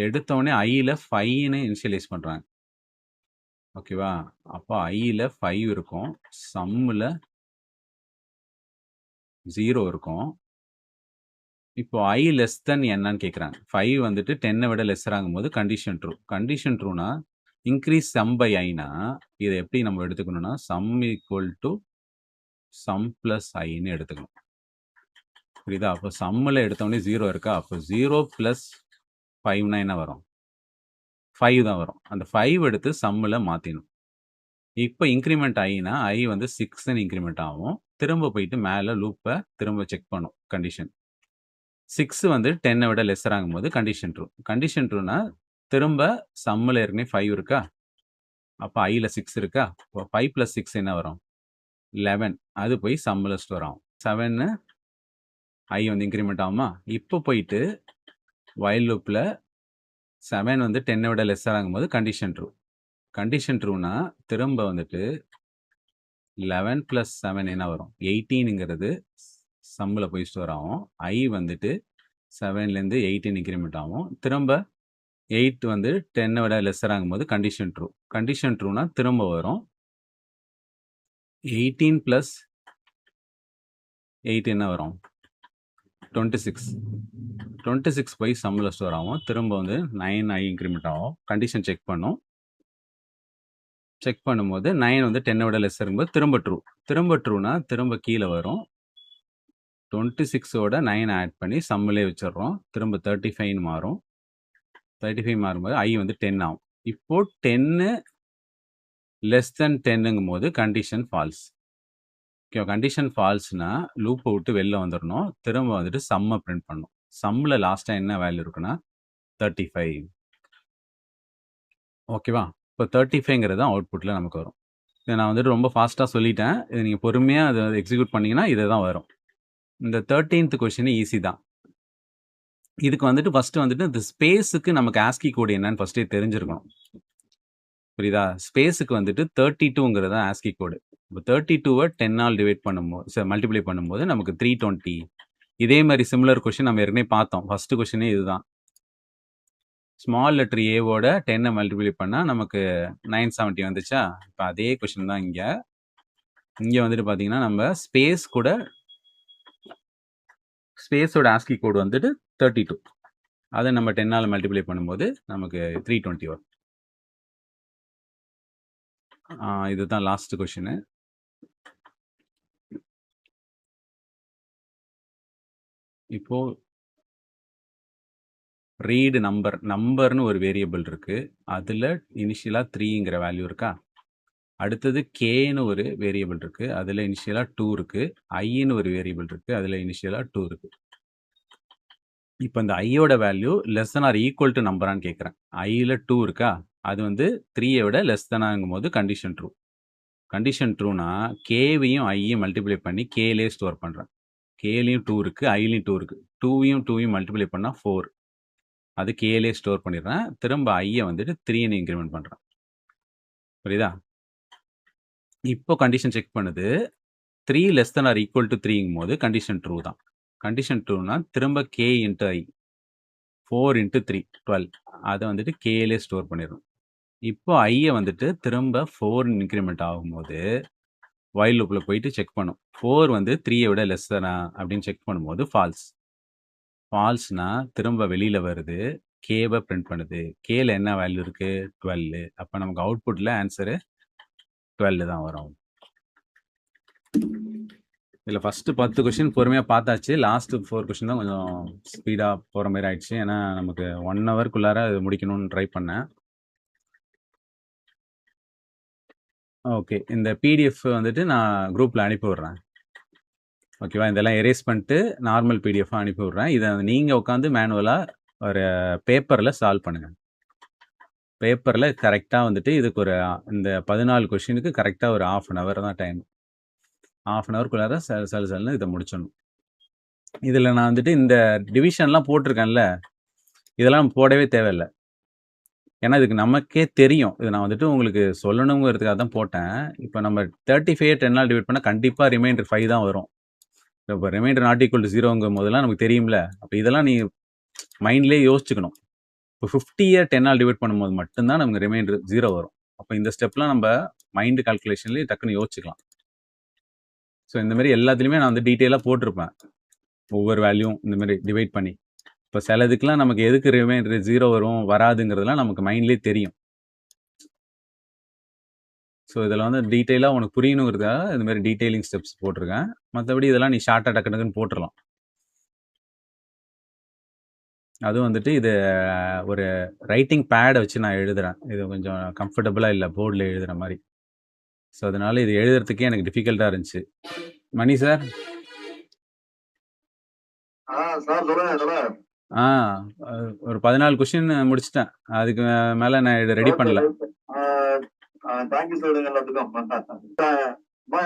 எடுத்தோடனே ஐயில் 5ன்னு இனிஷியலைஸ் பண்ணுறாங்க. ஓகேவா? அப்போ ஐயில் 5 இருக்கும். சம்மில் 0 இருக்கும். இப்போ ஐ லெஸ் தென் என்னன்னு கேட்குறாங்க. 5 வந்துட்டு 10 விட லெஸ்ஸர் ஆகும்போது கண்டிஷன் ட்ரூ. கண்டிஷன் ட்ரூனா இன்க்ரீஸ் சம் பை ஐனா இதை எப்படி நம்ம எடுத்துக்கணும்னா sum equal to sum plus ஐன்னு எடுத்துக்கணும். புரியுதா? அப்போ சம்மில் எடுத்தோடனே 0 இருக்கா? அப்போ 0 ப்ளஸ் 5னா என்ன வரும்? 5 தான் வரும். அந்த 5 எடுத்து சம்மில் மாற்றிடணும். இப்போ இன்க்ரிமெண்ட் ஐனா ஐ வந்து 6ன்னு இன்க்ரிமெண்ட் ஆகும். திரும்ப போயிட்டு மேலே லூப்பை திரும்ப செக் பண்ணும் கண்டிஷன். 6 வந்து 10 விட லெஸ்ஸர் ஆகும்போது கண்டிஷன் ட்ரூ. கண்டிஷன் ட்ரூனா திரும்ப சம்மில் ஏற்கனவே 5 இருக்கா? அப்போ ஐயில் 6 இருக்கா? இப்போ 5 + 6 என்ன வரும்? 11. அது போய் சம்மில் ஸ்டோர் ஆகும். 7 ஐ வந்து இன்க்ரிமெண்ட் ஆகுமா? இப்போ போயிட்டு வைல் லூப்பில் 7 வந்து 10 விட லெஸ்ஸர் ஆகும்போது கண்டிஷன் ட்ரூ. கண்டிஷன் ட்ரூனா திரும்ப வந்துட்டு 11 + 7 என்ன வரும்? 18ங்கிறது சம்மில் போய் ஸ்டோர் ஆகும். ஐ வந்துட்டு 7லேருந்து 18 இன்க்ரிமெண்ட் ஆகும். திரும்ப 8 வந்து 10 விட லெஸ்ஸர் ஆகும்போது கண்டிஷன் ட்ரூ. கண்டிஷன் ட்ரூனா திரும்ப வரும். 18 + 8 என்ன வரும்? 26. 26 போய் சம்மில் ஸ்டோர் ஆகும். திரும்ப வந்து 9 ஐ இன்க்ரிமெண்ட் ஆகும். கண்டிஷன் செக் பண்ணும். செக் பண்ணும்போது 9 வந்து 10 விட லெஸ்ஸர் இருக்கும்போது திரும்ப ட்ரூ. திரும்ப ட்ரூனா திரும்ப கீழே வரும். 26ஓட 9 ஆட் பண்ணி சம்மிலே வச்சிடுறோம். திரும்ப 35 மாறும். 35 மாறும்போது ஐ வந்து 10 ஆகும். இப்போ 10 லெஸ் தென் 10ங்கும் போது கண்டிஷன் ஃபால்ஸ். ஓகே, கண்டிஷன் ஃபால்ஸ்னா லூப்பை விட்டு வெளில வந்துடணும். திரும்ப வந்துட்டு சம்மை பிரிண்ட் பண்ணணும். சம்மில் லாஸ்ட்டாக என்ன வேல்யூ இருக்குன்னா 35. ஓகேவா? இப்போ 35ங்கிறது தான் அவுட்புட்டில் நமக்கு வரும். இதை நான் வந்துட்டு ரொம்ப ஃபாஸ்ட்டாக சொல்லிட்டேன். இதை நீங்கள் பொறுமையாக அதை எக்ஸிக்யூட் பண்ணிங்கன்னா இதை தான் வரும். இந்த 13th கொஸ்டின் ஈஸி தான். இதுக்கு வந்துட்டு ஃபஸ்ட்டு வந்துட்டு இந்த ஸ்பேஸுக்கு நமக்கு ஆஸ்கி கோடு என்னன்னு ஃபஸ்ட்டே தெரிஞ்சிருக்கணும். புரியுதா? ஸ்பேஸுக்கு வந்துட்டு 32ங்கிறது தான் ஆஸ்கி கோடு. இப்போ 32வை 10ஆல் டிவைட் பண்ணும்போது மல்டிப்ளை பண்ணும்போது நமக்கு 320. இதே மாதிரி சிமிலர் கொஸ்டின் நம்ம ஏற்கனவே பார்த்தோம். ஃபர்ஸ்ட் கொஸ்டினே இதுதான். ஸ்மால் லெட்டர் ஏவோட 10 மல்டிப்ளை பண்ணால் நமக்கு 970 வந்துச்சா? இப்போ அதே கொஸ்டின் தான் இங்கே. இங்கே வந்துட்டு பார்த்தீங்கன்னா நம்ம ஸ்பேஸோட ஆஸ்கி கோடு வந்துட்டு 32. அதை நம்ம 10ஆல் மல்டிப்ளை பண்ணும்போது நமக்கு 320 வரும். இதுதான் லாஸ்ட் கொஸ்டின். இப்போ ரீடு நம்பர்னு ஒரு வேரியபிள் இருக்கு. அதில் இனிஷியலாக 3ங்கிற வேல்யூ இருக்கா? அடுத்தது கேன்னு ஒரு வேரியபிள் இருக்கு. அதில் இனிஷியலாக 2 இருக்கு. ஐன்னு ஒரு வேரியபிள் இருக்கு. அதில் இனிஷியலாக 2 இருக்கு. இப்போ இந்த ஐயோட value less than or equal to நம்பரான்னு கேட்குறேன். ஐயில் 2 இருக்கா? அது வந்து 3யை விட லெஸ் தென் ஆகும் போது கண்டிஷன் ட்ரூ. கண்டிஷன் ட்ரூனா கேவையும் ஐயும் மல்டிப்ளை பண்ணி கேலே ஸ்டோர் பண்ணுறேன். கேலையும் 2 இருக்கு, ஐலையும் 2 இருக்கு. 2யும் 2யும் மல்டிப்ளை பண்ணா 4. அது கேலே ஸ்டோர் பண்ணிடுறேன். திரும்ப ஐய வந்துட்டு 3ன்னு இன்கிரிமெண்ட் பண்றேன். புரியுதா? இப்போ கண்டிஷன் செக் பண்ணுது. 3 less than or equal to 3ங்கும்போது கண்டிஷன் ட்ரூ தான். கண்டிஷன் ட்ரூனா திரும்ப k இன்ட்டு ஐ 4 இன்ட்டு 3 12 அதை வந்துட்டு கேலே ஸ்டோர் பண்ணிடும். இப்போ ஐயை வந்துட்டு திரும்ப 4 இன்க்ரிமெண்ட் ஆகும்போது வைல் லூப்பில் போயிட்டு செக் பண்ணும். 4 வந்து 3யை விட லெஸ் தானா அப்படின்னு செக் பண்ணும்போது ஃபால்ஸ். ஃபால்ஸ்னா திரும்ப வெளியில் வருது, கேவை பிரிண்ட் பண்ணுது. கேல என்ன வேல்யூ இருக்கு? 12. அப்போ நமக்கு அவுட்புட்டில் ஆன்சரு 12 தான் வரும். இதில் ஃபஸ்ட்டு 10 கொஷின் பொறுமையாக பார்த்தாச்சு. லாஸ்ட்டு 4 கொஷின் தான் கொஞ்சம் ஸ்பீடாக போகிற மாதிரி ஆயிடுச்சு. ஏன்னா நமக்கு 1 ஹவருக்குள்ளார இது முடிக்கணும்னு ட்ரை பண்ணேன். ஓகே, இந்த பிடிஎஃப் வந்துட்டு நான் குரூப்பில் அனுப்பி விட்றேன். ஓகேவா? இதெல்லாம் எரேஸ் பண்ணிட்டு நார்மல் பிடிஎஃபாக அனுப்பி விட்றேன். இதை நீங்கள் உட்காந்து மேனுவலாக ஒரு பேப்பரில் சால்வ் பண்ணுங்கள். பேப்பரில் கரெக்டாக வந்துட்டு இதுக்கு ஒரு இந்த 14 கொஷினுக்கு கரெக்டாக ஒரு 1/2 ஹவர் தான் டைம். 1/2 ஹவருக்குள்ளார சல்லுன்னு இதை முடிச்சிடணும். இதில் நான் வந்துட்டு இந்த டிவிஷன்லாம் போட்டிருக்கேன்ல, இதெல்லாம் போடவே தேவையில்லை. ஏன்னா இதுக்கு நமக்கே தெரியும். இது நான் வந்துட்டு உங்களுக்கு சொல்லணுங்கிறதுக்காக தான் போட்டேன். இப்போ நம்ம 35 10 டிவைட் பண்ணால் கண்டிப்பாக ரிமைண்டர் 5 தான் வரும். இப்போ ரிமைண்டர் நாட் ஈக்குவல் டு 0ங்கும் போதெல்லாம் நமக்கு தெரியும்ல. அப்போ இதெல்லாம் நீ மைண்ட்லேயே யோசிச்சுக்கணும். இப்போ 50 10 டிவைட் பண்ணும்போது மட்டும்தான் நமக்கு ரிமைண்டர் 0 வரும். அப்போ இந்த ஸ்டெப்லாம் நம்ம மைண்டு கால்குலேஷன்லேயே டக்குன்னு யோசிச்சுக்கலாம். ஸோ இந்த மாதிரி எல்லாத்துலேயுமே நான் வந்து டீட்டெயிலாக போட்டிருப்பேன். ஒவ்வொரு வேல்யூவும் இந்த மாதிரி டிவைட் பண்ணி. இப்போ சில இதுக்கெலாம் நமக்கு எதுக்கு ரிமைண்டர் 0 வரும் வராதுங்கிறதுலாம் நமக்கு மைண்ட்லேயே தெரியும். ஸோ இதில் வந்து டீட்டெயிலாக உனக்கு புரியணுங்கிறதுக்காக இந்த மாதிரி டீட்டெயிலிங் ஸ்டெப்ஸ் போட்டிருக்கேன். மற்றபடி இதெல்லாம் நீ ஷார்ட்டாக டக்குன்னு போட்டுடலாம். அதுவும் வந்துட்டு இது ஒரு ரைட்டிங் பேடை வச்சு நான் எழுதுகிறேன். இது கொஞ்சம் கம்ஃபர்டபுளாக இல்லை போர்டில் எழுதுகிற மாதிரி. ஸோ அதனால் இது எழுதுறதுக்கே எனக்கு டிஃபிகல்ட்டாக இருந்துச்சு. மணி சார்? ஒரு 14 கொஸ்டின் முடிச்சிட்டேன். அதுக்கு மேலே நான் இதை ரெடி பண்ணல. தேங்க்யூ சொல்லுங்க எல்லாத்துக்கும்.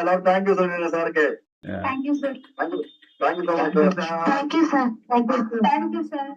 எல்லாரும் தேங்க்யூ சொல்லுங்க சாருக்கு. Thank you sir. Thank you so much sir. Thank you sir. Thank you sir.